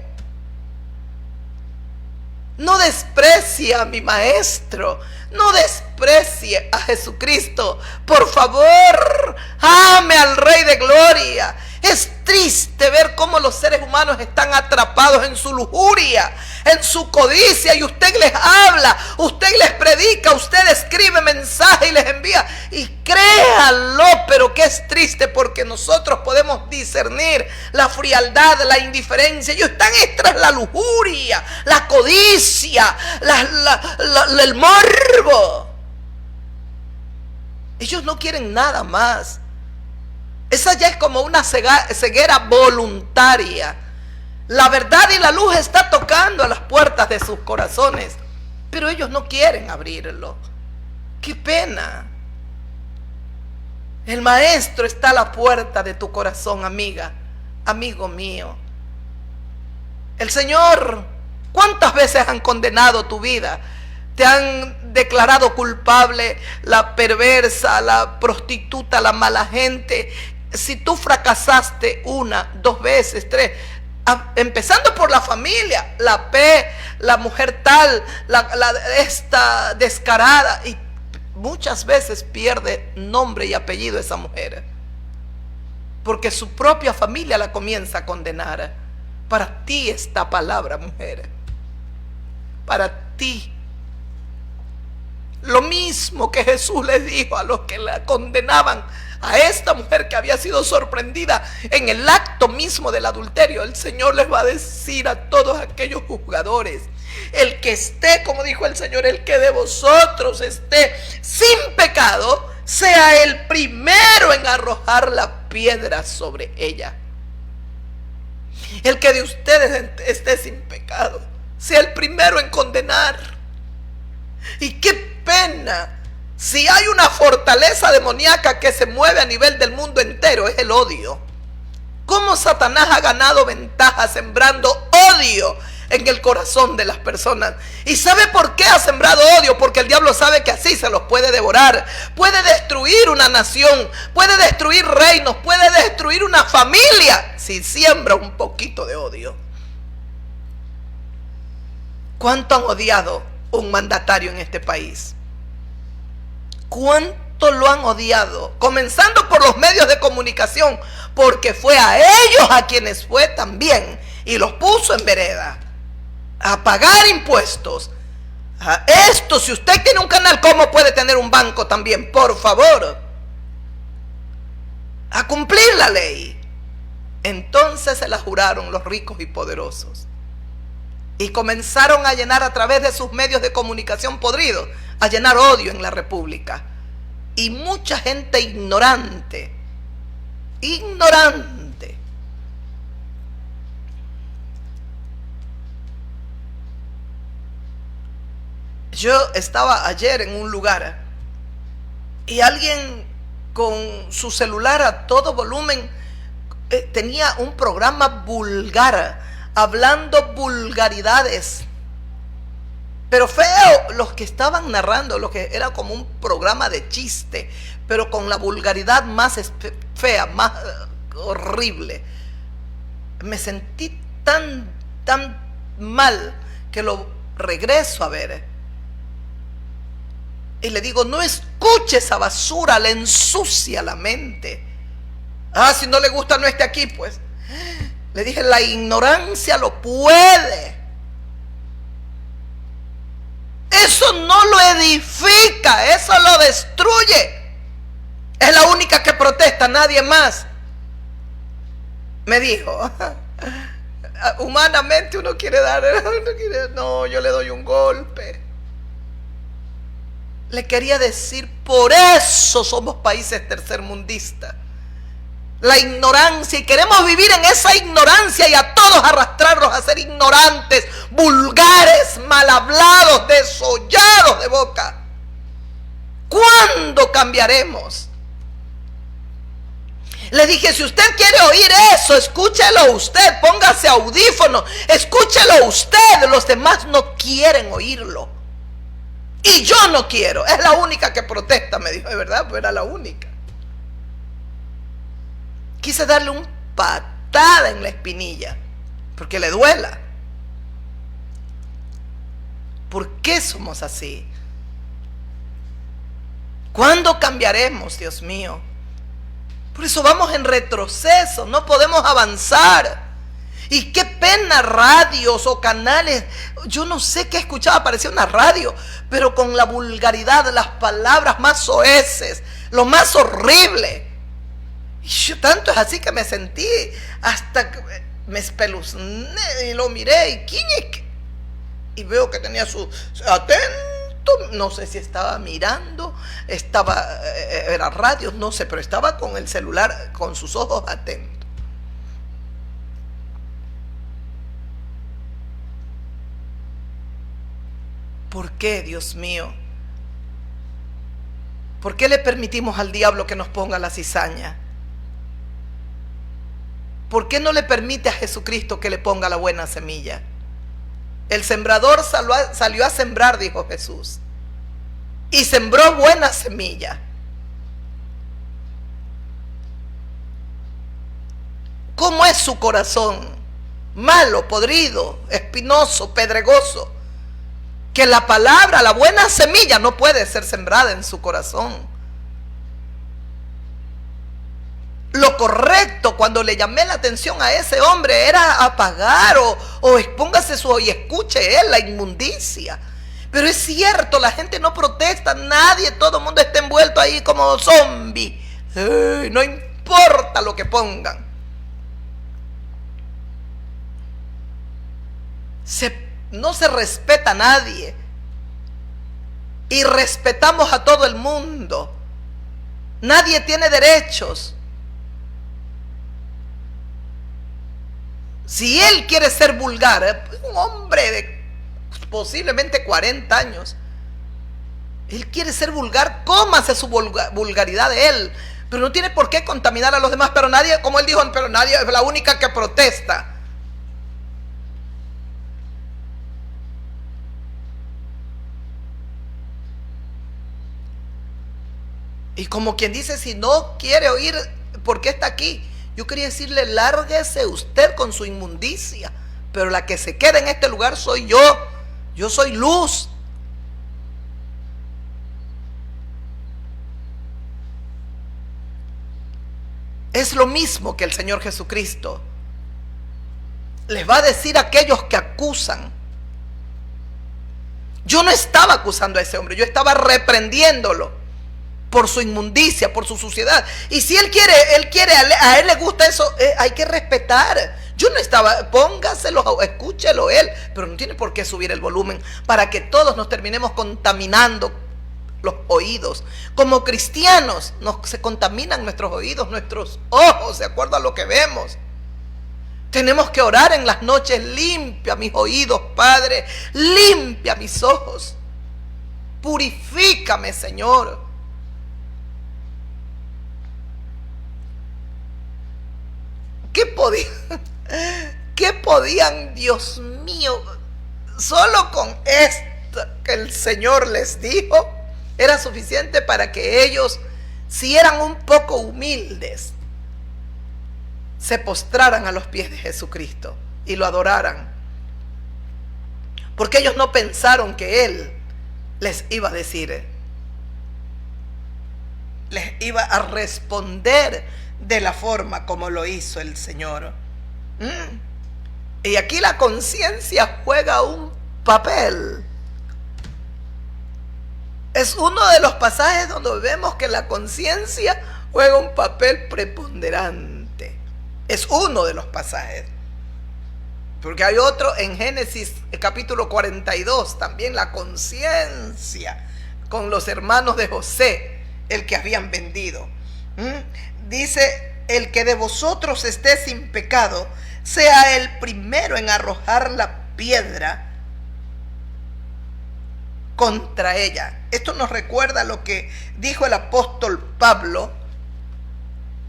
No desprecie a mi maestro, no desprecie a Jesucristo. Por favor, ame al Rey de Gloria. Es triste ver cómo los seres humanos están atrapados en su lujuria, en su codicia, y usted les habla, usted les predica, usted escribe mensajes y les envía, y créanlo, pero que es triste, porque nosotros podemos discernir la frialdad, la indiferencia. Ellos están tras la lujuria, la codicia, el morbo. Ellos no quieren nada más. Esa ya es como una ceguera voluntaria. La verdad y la luz está tocando a las puertas de sus corazones, pero ellos no quieren abrirlo. ¡Qué pena! El maestro está a la puerta de tu corazón, amiga, amigo mío. El Señor, ¿cuántas veces han condenado tu vida? Te han declarado culpable, la perversa, la prostituta, la mala gente. Si tú fracasaste una, dos veces, tres, empezando por la familia, la mujer tal, esta descarada, y muchas veces pierde nombre y apellido esa mujer, porque su propia familia la comienza a condenar. Para ti esta palabra, mujer, para ti. Lo mismo que Jesús les dijo a los que la condenaban, a esta mujer que había sido sorprendida en el acto mismo del adulterio, el Señor les va a decir a todos aquellos juzgadores: el que esté, como dijo el Señor, el que de vosotros esté sin pecado, sea el primero en arrojar la piedra sobre ella. El que de ustedes esté sin pecado, sea el primero en condenar. Y qué pena, si hay una fortaleza demoníaca que se mueve a nivel del mundo entero, es el odio. Cómo Satanás ha ganado ventaja sembrando odio en el corazón de las personas. ¿Y sabe por qué ha sembrado odio? Porque el diablo sabe que así se los puede devorar. Puede destruir una nación, puede destruir reinos, puede destruir una familia si siembra un poquito de odio. ¿Cuánto han odiado un mandatario en este país? ¿Cuánto lo han odiado? Comenzando por los medios de comunicación, porque fue a ellos a quienes fue también, y los puso en vereda a pagar impuestos. A esto, si usted tiene un canal, ¿cómo puede tener un banco también? Por favor, a cumplir la ley. Entonces se la juraron los ricos y poderosos, y comenzaron a llenar a través de sus medios de comunicación podridos, a llenar odio en la república. Y mucha gente ignorante. Yo estaba ayer en un lugar y alguien con su celular a todo volumen tenía un programa vulgar, hablando vulgaridades. Pero feo los que estaban narrando, lo que era como un programa de chiste, pero con la vulgaridad más fea, más horrible. Me sentí tan mal que lo regreso a ver. Y le digo, no escuche esa basura, le ensucia la mente. Ah, si no le gusta, no esté aquí, pues. Le dije, la ignorancia lo puede. Eso no lo edifica, eso lo destruye. Es la única que protesta, nadie más. Me dijo, humanamente uno quiere dar, no, yo le doy un golpe. Le quería decir, por eso somos países tercermundistas. La ignorancia, y queremos vivir en esa ignorancia y a todos arrastrarlos a ser ignorantes, vulgares, mal hablados, desollados de boca. ¿Cuándo cambiaremos? Le dije, si usted quiere oír eso, escúchelo usted, póngase audífono, escúchelo usted, los demás no quieren oírlo. Y yo no quiero, es la única que protesta, me dijo, de verdad, pues era la única. Quise darle un patada en la espinilla, porque le duela. ¿Por qué somos así? ¿Cuándo cambiaremos, Dios mío? Por eso vamos en retroceso, no podemos avanzar. Y qué pena radios o canales, yo no sé qué escuchaba, parecía una radio, pero con la vulgaridad, las palabras más soeces, lo más horrible. Y yo tanto es así que me sentí, hasta que me espeluzné y lo miré, ¿y quién es? Y veo que tenía su atento, no sé si estaba mirando, era radio, no sé, pero estaba con el celular, con sus ojos atentos. ¿Por qué, Dios mío? ¿Por qué le permitimos al diablo que nos ponga la cizaña? ¿Por qué no le permite a Jesucristo que le ponga la buena semilla? El sembrador salió a sembrar, dijo Jesús, y sembró buena semilla. ¿Cómo es su corazón? Malo, podrido, espinoso, pedregoso. Que la palabra, la buena semilla no puede ser sembrada en su corazón. Lo correcto cuando le llamé la atención a ese hombre era apagar o expóngase y escuche él la inmundicia. Pero es cierto, la gente no protesta, nadie, todo el mundo está envuelto ahí como zombie. No importa lo que pongan. No se respeta a nadie. Y respetamos a todo el mundo. Nadie tiene derechos. Si él quiere ser vulgar, un hombre de posiblemente 40 años, él quiere ser vulgar, cómase su vulgaridad de él, pero no tiene por qué contaminar a los demás. Pero nadie, como él dijo, pero nadie es la única que protesta. Y como quien dice, si no quiere oír, ¿por qué está aquí? Yo quería decirle, lárguese usted con su inmundicia, pero la que se queda en este lugar soy yo. Yo soy luz. Es lo mismo que el Señor Jesucristo les va a decir a aquellos que acusan. Yo no estaba acusando a ese hombre, yo estaba reprendiéndolo por su inmundicia, por su suciedad. Y si él quiere, a él le gusta eso, hay que respetar. Yo no estaba, póngaselo, escúchelo él, pero no tiene por qué subir el volumen para que todos nos terminemos contaminando los oídos. Como cristianos se contaminan nuestros oídos, nuestros ojos, de acuerdo a lo que vemos. Tenemos que orar en las noches, limpia mis oídos, Padre, limpia mis ojos, purifícame, Señor. ¿Qué podían, Dios mío, solo con esto? esto que el Señor les dijo era suficiente para que ellos, si eran un poco humildes, se postraran a los pies de Jesucristo y lo adoraran. Porque ellos no pensaron que Él les iba a decir, les iba a responder de la forma como lo hizo el Señor. Y aquí la conciencia juega un papel. Es uno de los pasajes donde vemos que la conciencia juega un papel preponderante. Es uno de los pasajes. Porque hay otro en Génesis capítulo 42, también la conciencia con los hermanos de José, el que habían vendido. Dice, el que de vosotros esté sin pecado, sea el primero en arrojar la piedra contra ella. Esto nos recuerda lo que dijo el apóstol Pablo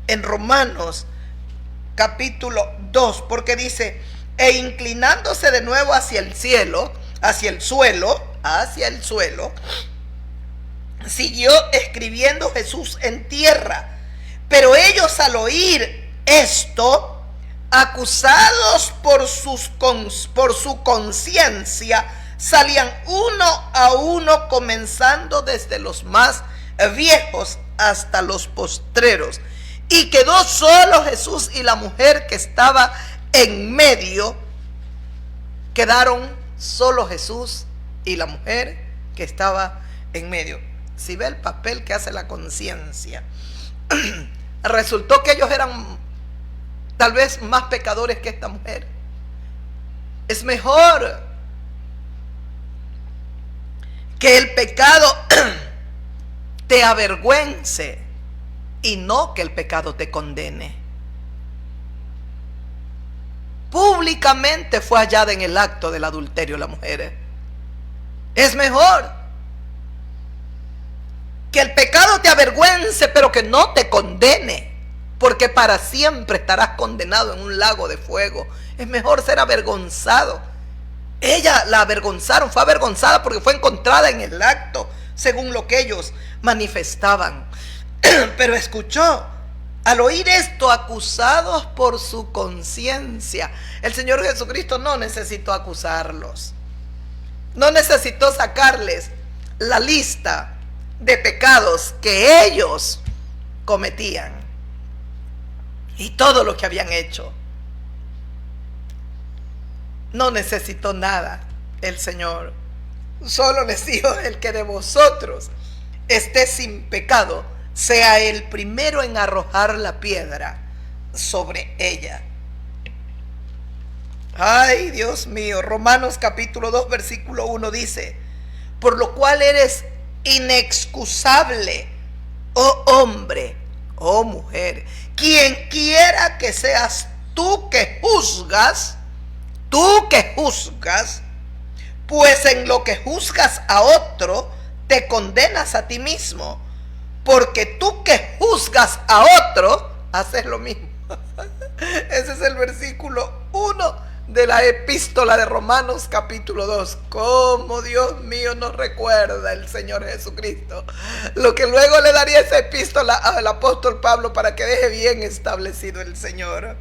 en Romanos capítulo 2, porque dice, e inclinándose de nuevo hacia el cielo, hacia el suelo, siguió escribiendo Jesús en tierra. Pero ellos, al oír esto, acusados por su conciencia, salían uno a uno, comenzando desde los más viejos hasta los postreros. Y quedó solo Jesús y la mujer que estaba en medio. Quedaron solo Jesús y la mujer que estaba en medio. Si ve el papel que hace la conciencia, resultó que ellos eran tal vez más pecadores que esta mujer. Es mejor que el pecado te avergüence y no que el pecado te condene. Públicamente fue hallada en el acto del adulterio la mujer. Es mejor que el pecado te avergüence, pero que no te condene, porque para siempre estarás condenado en un lago de fuego. Es mejor ser avergonzado. Ella la avergonzaron, fue avergonzada porque fue encontrada en el acto, según lo que ellos manifestaban. Pero escuchó, al oír esto, acusados por su conciencia. El Señor Jesucristo no necesitó acusarlos, no necesitó sacarles la lista de pecados que ellos cometían y todo lo que habían hecho. No necesitó nada el Señor. Solo les dijo, el que de vosotros esté sin pecado, sea el primero en arrojar la piedra sobre ella. Ay, Dios mío. Romanos capítulo 2 versículo 1 dice, por lo cual eres inexcusable, oh hombre, oh mujer, quien quiera que seas tú que juzgas, pues en lo que juzgas a otro, te condenas a ti mismo, porque tú que juzgas a otro, haces lo mismo. Ese es el versículo 1 de la epístola de Romanos capítulo 2. Como Dios mío nos recuerda el Señor Jesucristo lo que luego le daría esa epístola al apóstol Pablo para que deje bien establecido el Señor.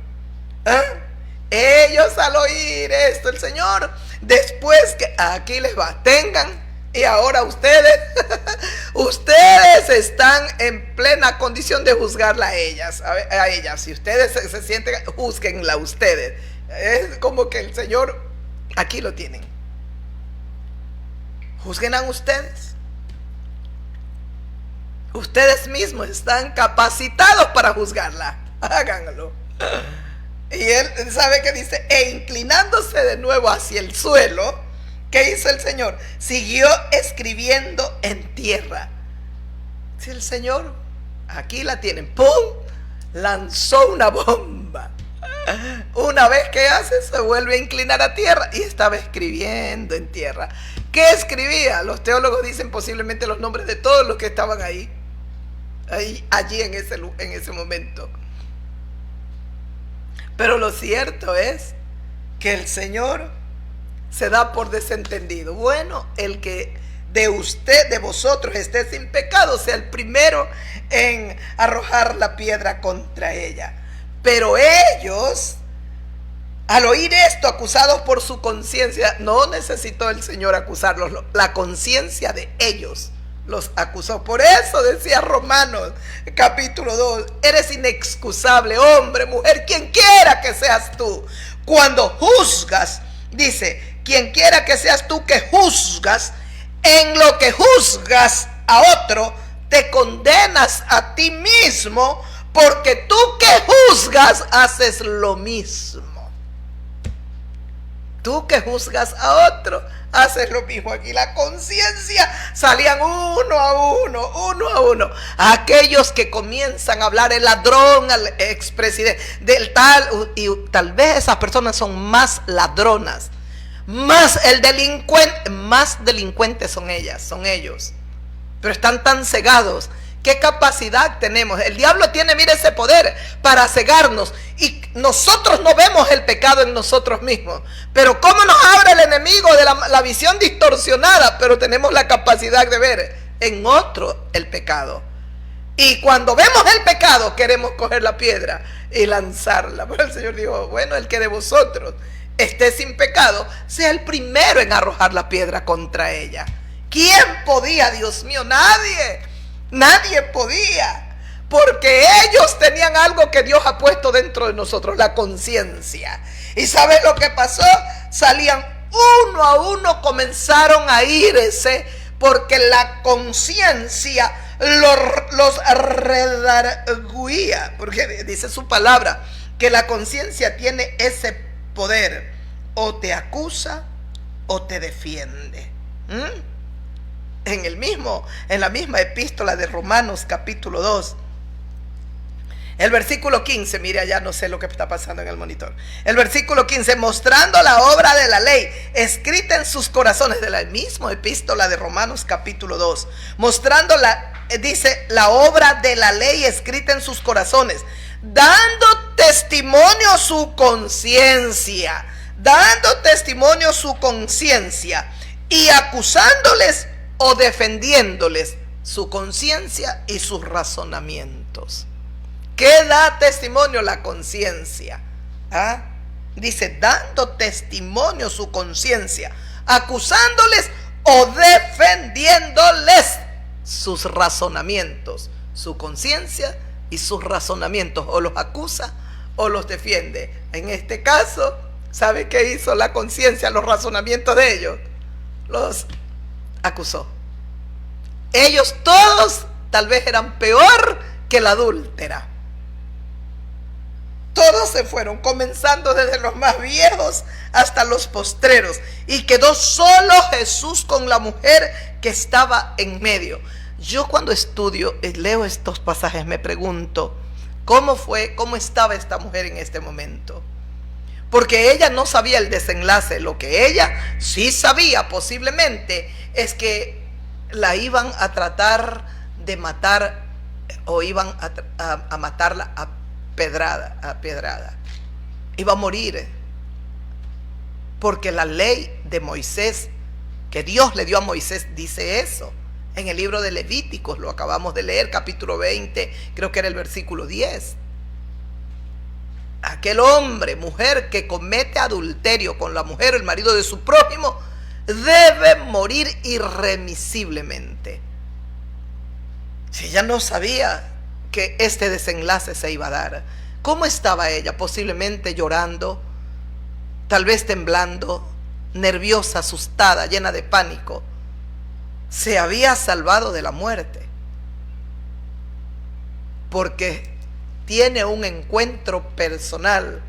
Ellos al oír esto, el Señor, después que aquí les va, tengan, y ahora ustedes están en plena condición de juzgarla a ellas. Si ustedes se sienten, juzguenla ustedes. Es como que el Señor, aquí lo tienen. Juzguen a ustedes. Ustedes mismos están capacitados para juzgarla. Háganlo. Y él sabe que dice, e inclinándose de nuevo hacia el suelo, ¿qué hizo el Señor? Siguió escribiendo en tierra. Si el Señor, aquí la tienen, ¡pum!, lanzó una bomba. Una vez que hace, se vuelve a inclinar a tierra y estaba escribiendo en tierra. ¿Qué escribía? Los teólogos dicen posiblemente los nombres de todos los que estaban allí en ese momento. Pero lo cierto es que el Señor se da por desentendido. Bueno, el que de usted, de vosotros, esté sin pecado, sea el primero en arrojar la piedra contra ella. Pero ellos, al oír esto, acusados por su conciencia, no necesitó el Señor acusarlos, la conciencia de ellos los acusó. Por eso decía Romanos capítulo 2, eres inexcusable, hombre, mujer, quien quiera que seas tú. Cuando juzgas, dice, quien quiera que seas tú que juzgas, en lo que juzgas a otro, te condenas a ti mismo, porque tú que juzgas haces lo mismo. Tú que juzgas a otro, haces lo mismo. Aquí la conciencia salían uno a uno. Aquellos que comienzan a hablar el ladrón al expresidente, del tal, y tal vez esas personas son más ladronas, más el delincuente, más delincuentes son ellos. Pero están tan cegados. ¿Qué capacidad tenemos? El diablo tiene, mire, ese poder para cegarnos, y nosotros no vemos el pecado en nosotros mismos. Pero cómo nos abre el enemigo de la visión distorsionada, pero tenemos la capacidad de ver en otro el pecado. Y cuando vemos el pecado, queremos coger la piedra y lanzarla. Pero el Señor dijo, bueno, el que de vosotros esté sin pecado, sea el primero en arrojar la piedra contra ella. ¿Quién podía, Dios mío? Nadie podía, porque ellos tenían algo que Dios ha puesto dentro de nosotros, la conciencia. ¿Y sabes lo que pasó? salían uno a uno, comenzaron a irse, porque la conciencia los redarguía, porque dice su palabra que la conciencia tiene ese poder, o te acusa o te defiende. En la misma epístola de Romanos capítulo 2, el versículo 15, mire allá, no sé lo que está pasando en el monitor. El versículo 15, mostrando la obra de la ley escrita en sus corazones, de la misma epístola de Romanos capítulo 2, mostrando dice, la obra de la ley escrita en sus corazones, dando testimonio su conciencia, y acusándoles o defendiéndoles su conciencia y sus razonamientos. ¿Qué da testimonio? La conciencia. Dice, dando testimonio su conciencia, acusándoles o defendiéndoles sus razonamientos, su conciencia y sus razonamientos. O los acusa o los defiende. En este caso, ¿sabe qué hizo la conciencia? Los razonamientos de ellos los acusó. Ellos todos tal vez eran peor que la adúltera. Todos se fueron, comenzando desde los más viejos hasta los postreros, y quedó solo Jesús con la mujer que estaba en medio. Yo cuando estudio y leo estos pasajes me pregunto, ¿cómo estaba esta mujer en este momento? Porque ella no sabía el desenlace. Lo que ella sí sabía posiblemente es que la iban a tratar de matar, o iban a matarla a pedrada. Iba a morir, porque la ley de Moisés, que Dios le dio a Moisés, dice eso. En el libro de Levíticos, lo acabamos de leer, capítulo 20, creo que era el versículo 10. Aquel hombre, mujer que comete adulterio con la mujer, el marido de su prójimo, debe morir irremisiblemente. Si ella no sabía que este desenlace se iba a dar, ¿cómo estaba ella? Posiblemente llorando, tal vez temblando, nerviosa, asustada, llena de pánico. Se había salvado de la muerte, porque tiene un encuentro personal,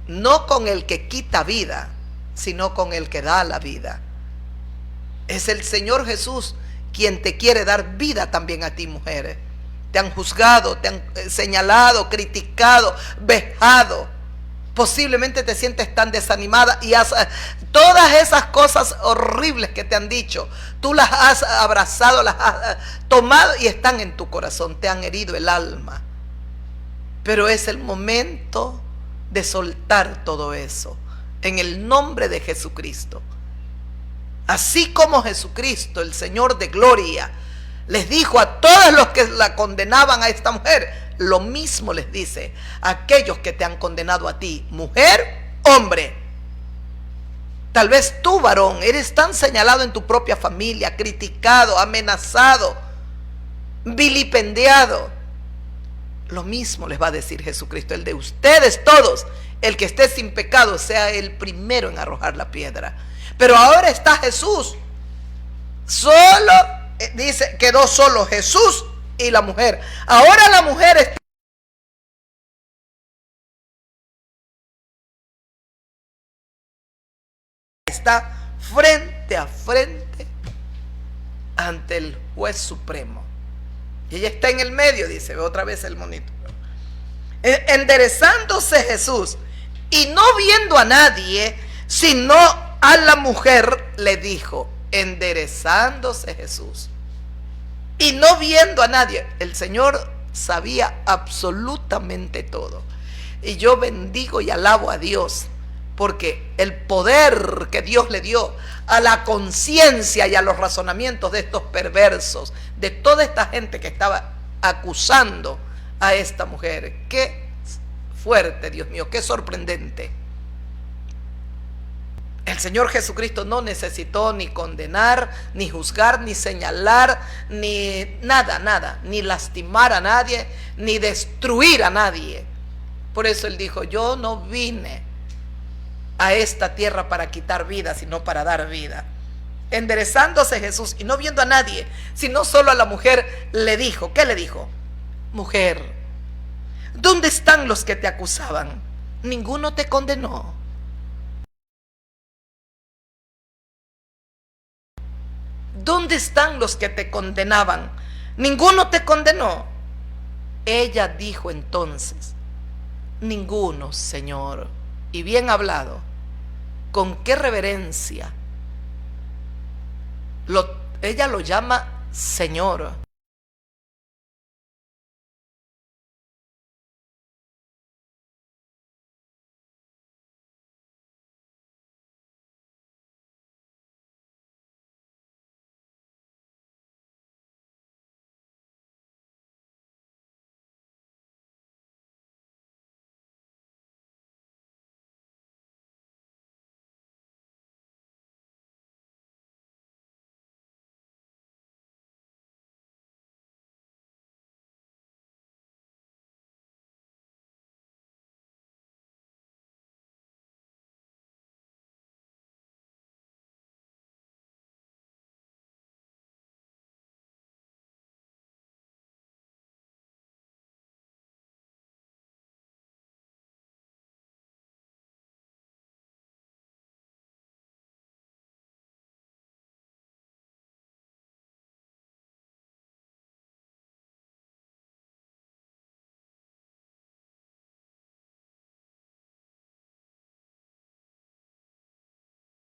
no con el que quita vida, sino con el que da la vida. Es el Señor Jesús quien te quiere dar vida también a ti, mujer. Te han juzgado, te han señalado, criticado, vejado. Posiblemente te sientes tan desanimada y todas esas cosas horribles que te han dicho, tú las has abrazado, las has tomado y están en tu corazón, te han herido el alma. Pero es el momento de soltar todo eso en el nombre de Jesucristo. Así como Jesucristo, el Señor de gloria, les dijo a todos los que la condenaban a esta mujer, lo mismo les dice a aquellos que te han condenado a ti, mujer, hombre. Tal vez tú, varón, eres tan señalado en tu propia familia, criticado, amenazado, vilipendiado. Lo mismo les va a decir Jesucristo, el de ustedes todos, el que esté sin pecado sea el primero en arrojar la piedra. Pero ahora está Jesús, solo, dice, quedó solo Jesús y la mujer. Ahora la mujer está frente a frente ante el juez supremo. Y ella está en el medio, dice, ve otra vez el monito. Enderezándose Jesús y no viendo a nadie, sino a la mujer, le dijo, enderezándose Jesús y no viendo a nadie. El Señor sabía absolutamente todo. Y yo bendigo y alabo a Dios, porque el poder que Dios le dio a la conciencia y a los razonamientos de estos perversos, de toda esta gente que estaba acusando a esta mujer. Qué fuerte, Dios mío, qué sorprendente. El Señor Jesucristo no necesitó ni condenar, ni juzgar, ni señalar, ni nada, ni lastimar a nadie, ni destruir a nadie. Por eso Él dijo, yo no vine a esta tierra para quitar vida, sino para dar vida. Enderezándose Jesús y no viendo a nadie, sino solo a la mujer, le dijo, ¿qué le dijo? Mujer, ¿dónde están los que te acusaban? ¿Ninguno te condenó? ¿Dónde están los que te condenaban? ¿Ninguno te condenó? Ella dijo entonces, ninguno, Señor. Y bien hablado, con qué reverencia. Ella lo llama Señor.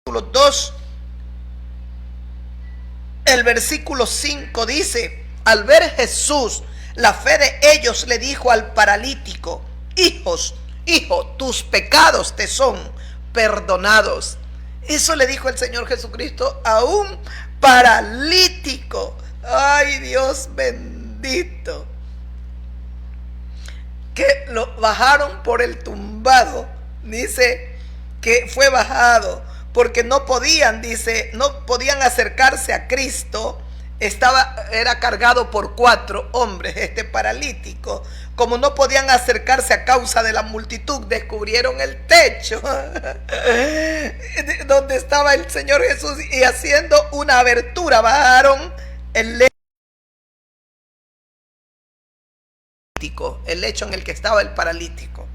Versículo 2, el versículo 5 dice, al ver Jesús la fe de ellos, le dijo al paralítico, hijo, tus pecados te son perdonados. Eso le dijo el Señor Jesucristo a un paralítico. Ay, Dios bendito, que lo bajaron por el tumbado. Dice que fue bajado porque no podían, dice, no podían acercarse a Cristo. Era cargado por 4 hombres, este paralítico. Como no podían acercarse a causa de la multitud, descubrieron el techo donde estaba el Señor Jesús, y haciendo una abertura bajaron el lecho en el que estaba el paralítico.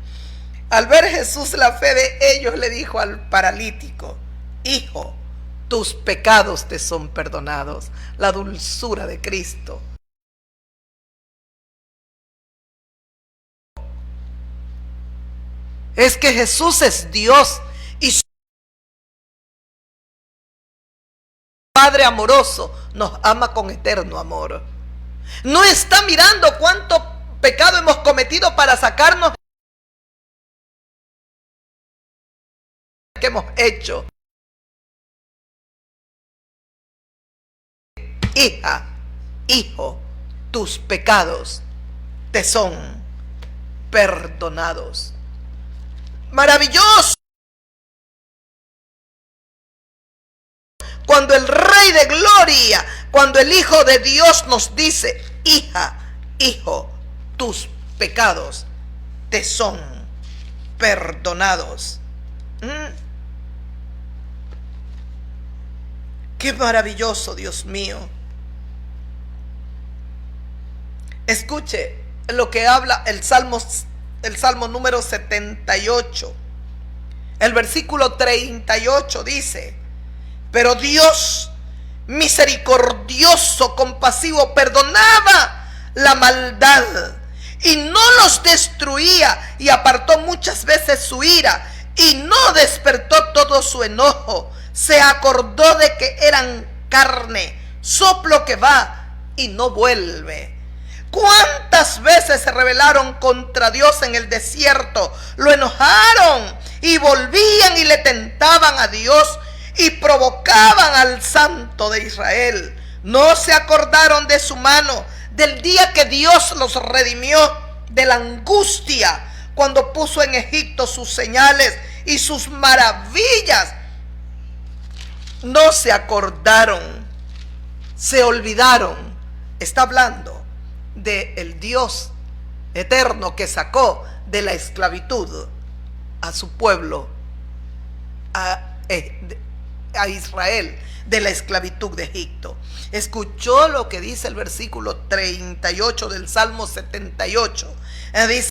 Al ver Jesús la fe de ellos, le dijo al paralítico, hijo, tus pecados te son perdonados. La dulzura de Cristo. Es que Jesús es Dios y su Padre amoroso nos ama con eterno amor. No está mirando cuánto pecado hemos cometido para sacarnos que hemos hecho. hija, hijo, tus pecados te son perdonados. Maravilloso cuando el Rey de Gloria, cuando el Hijo de Dios nos dice, hija, hijo, tus pecados te son perdonados. Qué maravilloso, Dios mío. Escuche lo que habla el Salmo número 78. El versículo 38 dice: pero Dios, misericordioso, compasivo, perdonaba la maldad y no los destruía, y apartó muchas veces su ira y no despertó todo su enojo. Se acordó de que eran carne, soplo que va y no vuelve. ¿Cuántas veces se rebelaron contra Dios en el desierto? Lo enojaron y volvían y le tentaban a Dios y provocaban al Santo de Israel. No se acordaron de su mano, del día que Dios los redimió de la angustia, cuando puso en Egipto sus señales y sus maravillas. No se acordaron, se olvidaron. Está hablando del Dios eterno que sacó de la esclavitud a su pueblo, a Israel, de la esclavitud de Egipto. Escuchó lo que dice el versículo 38 del Salmo 78. Dice: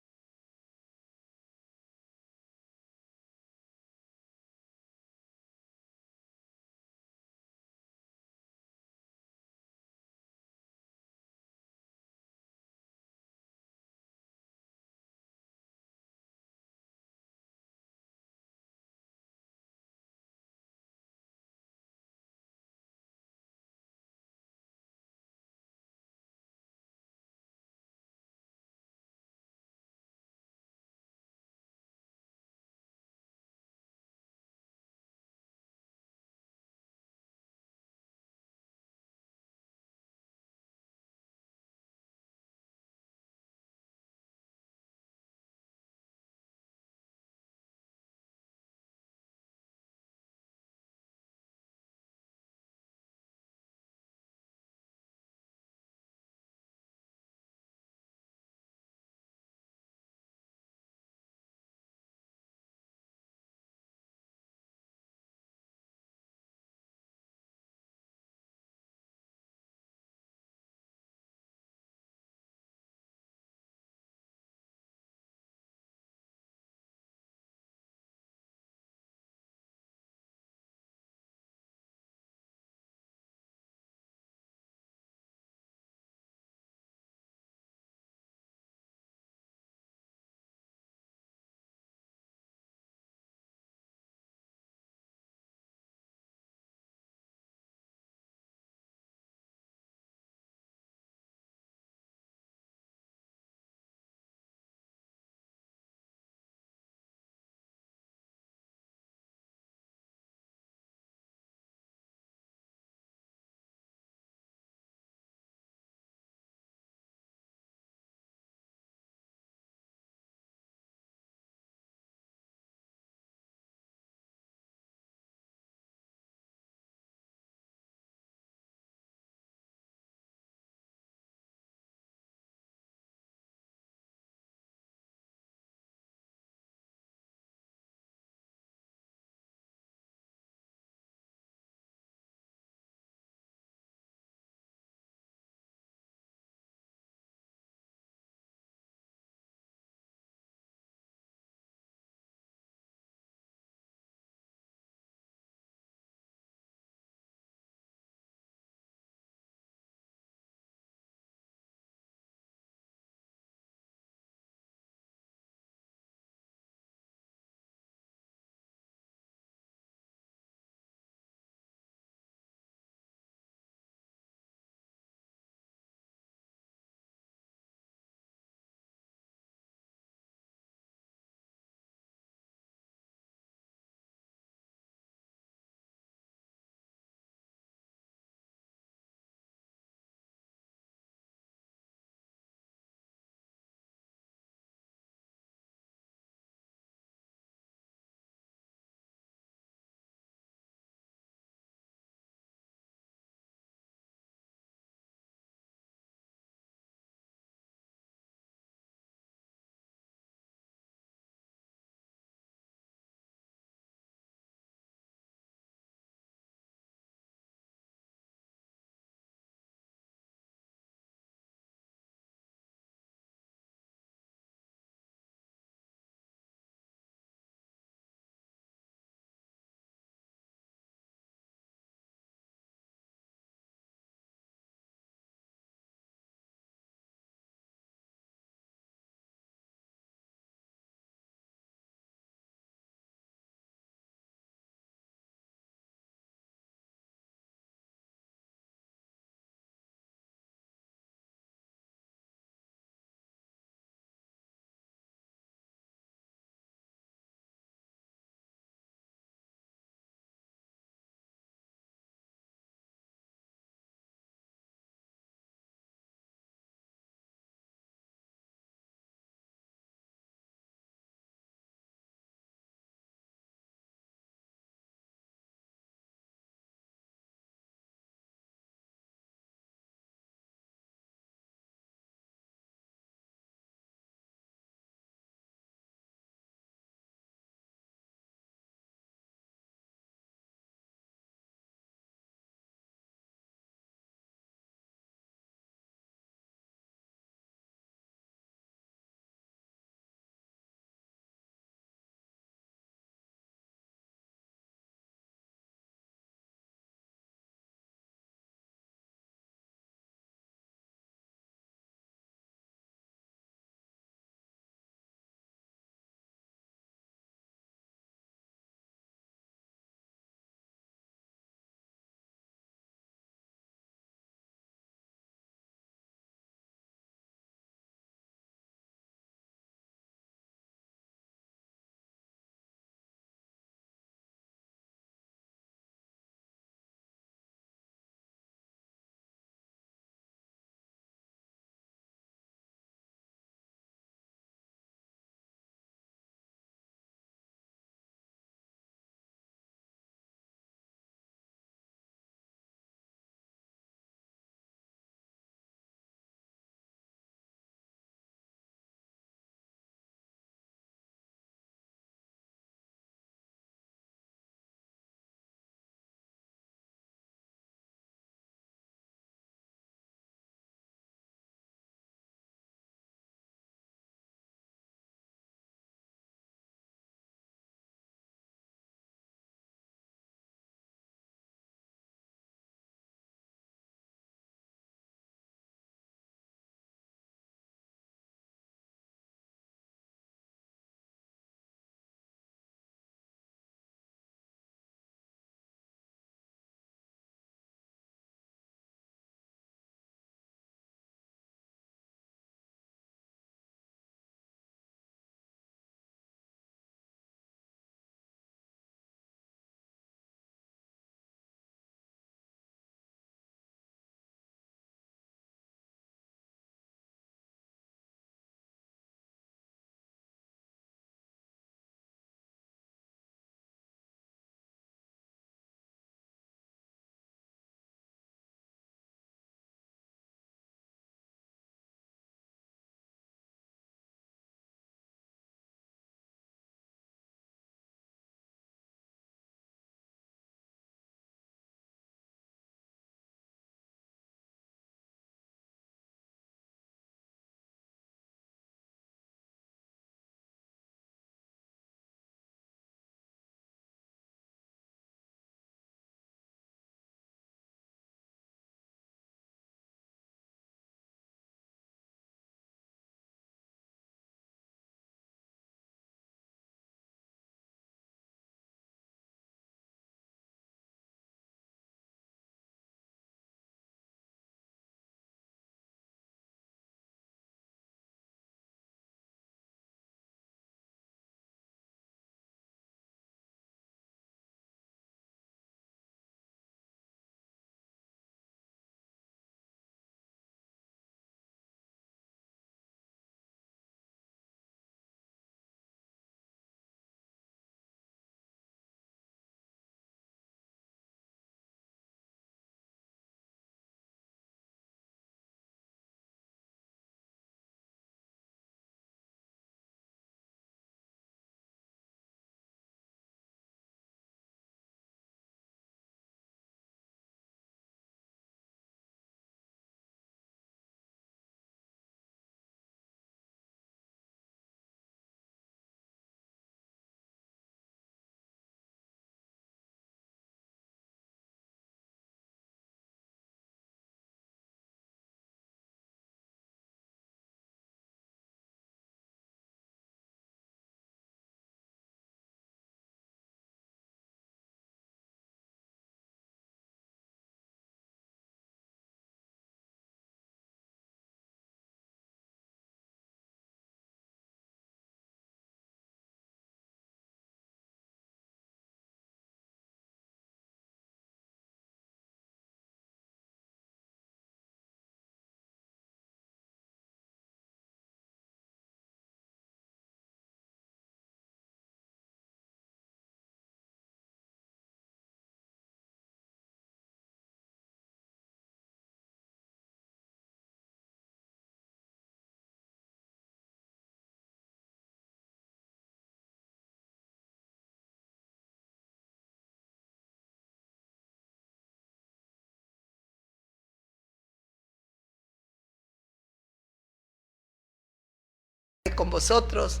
con vosotros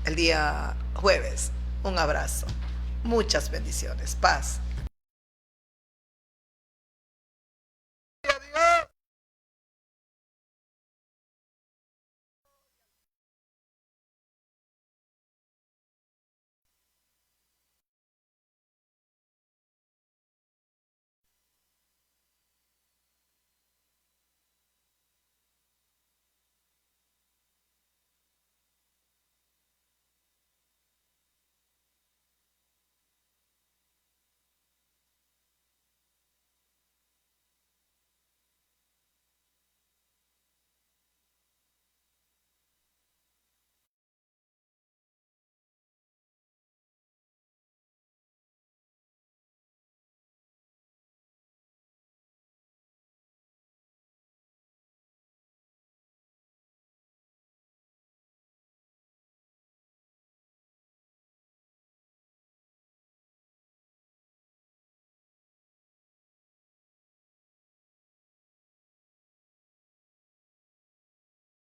el día jueves. Un abrazo. Muchas bendiciones. Paz.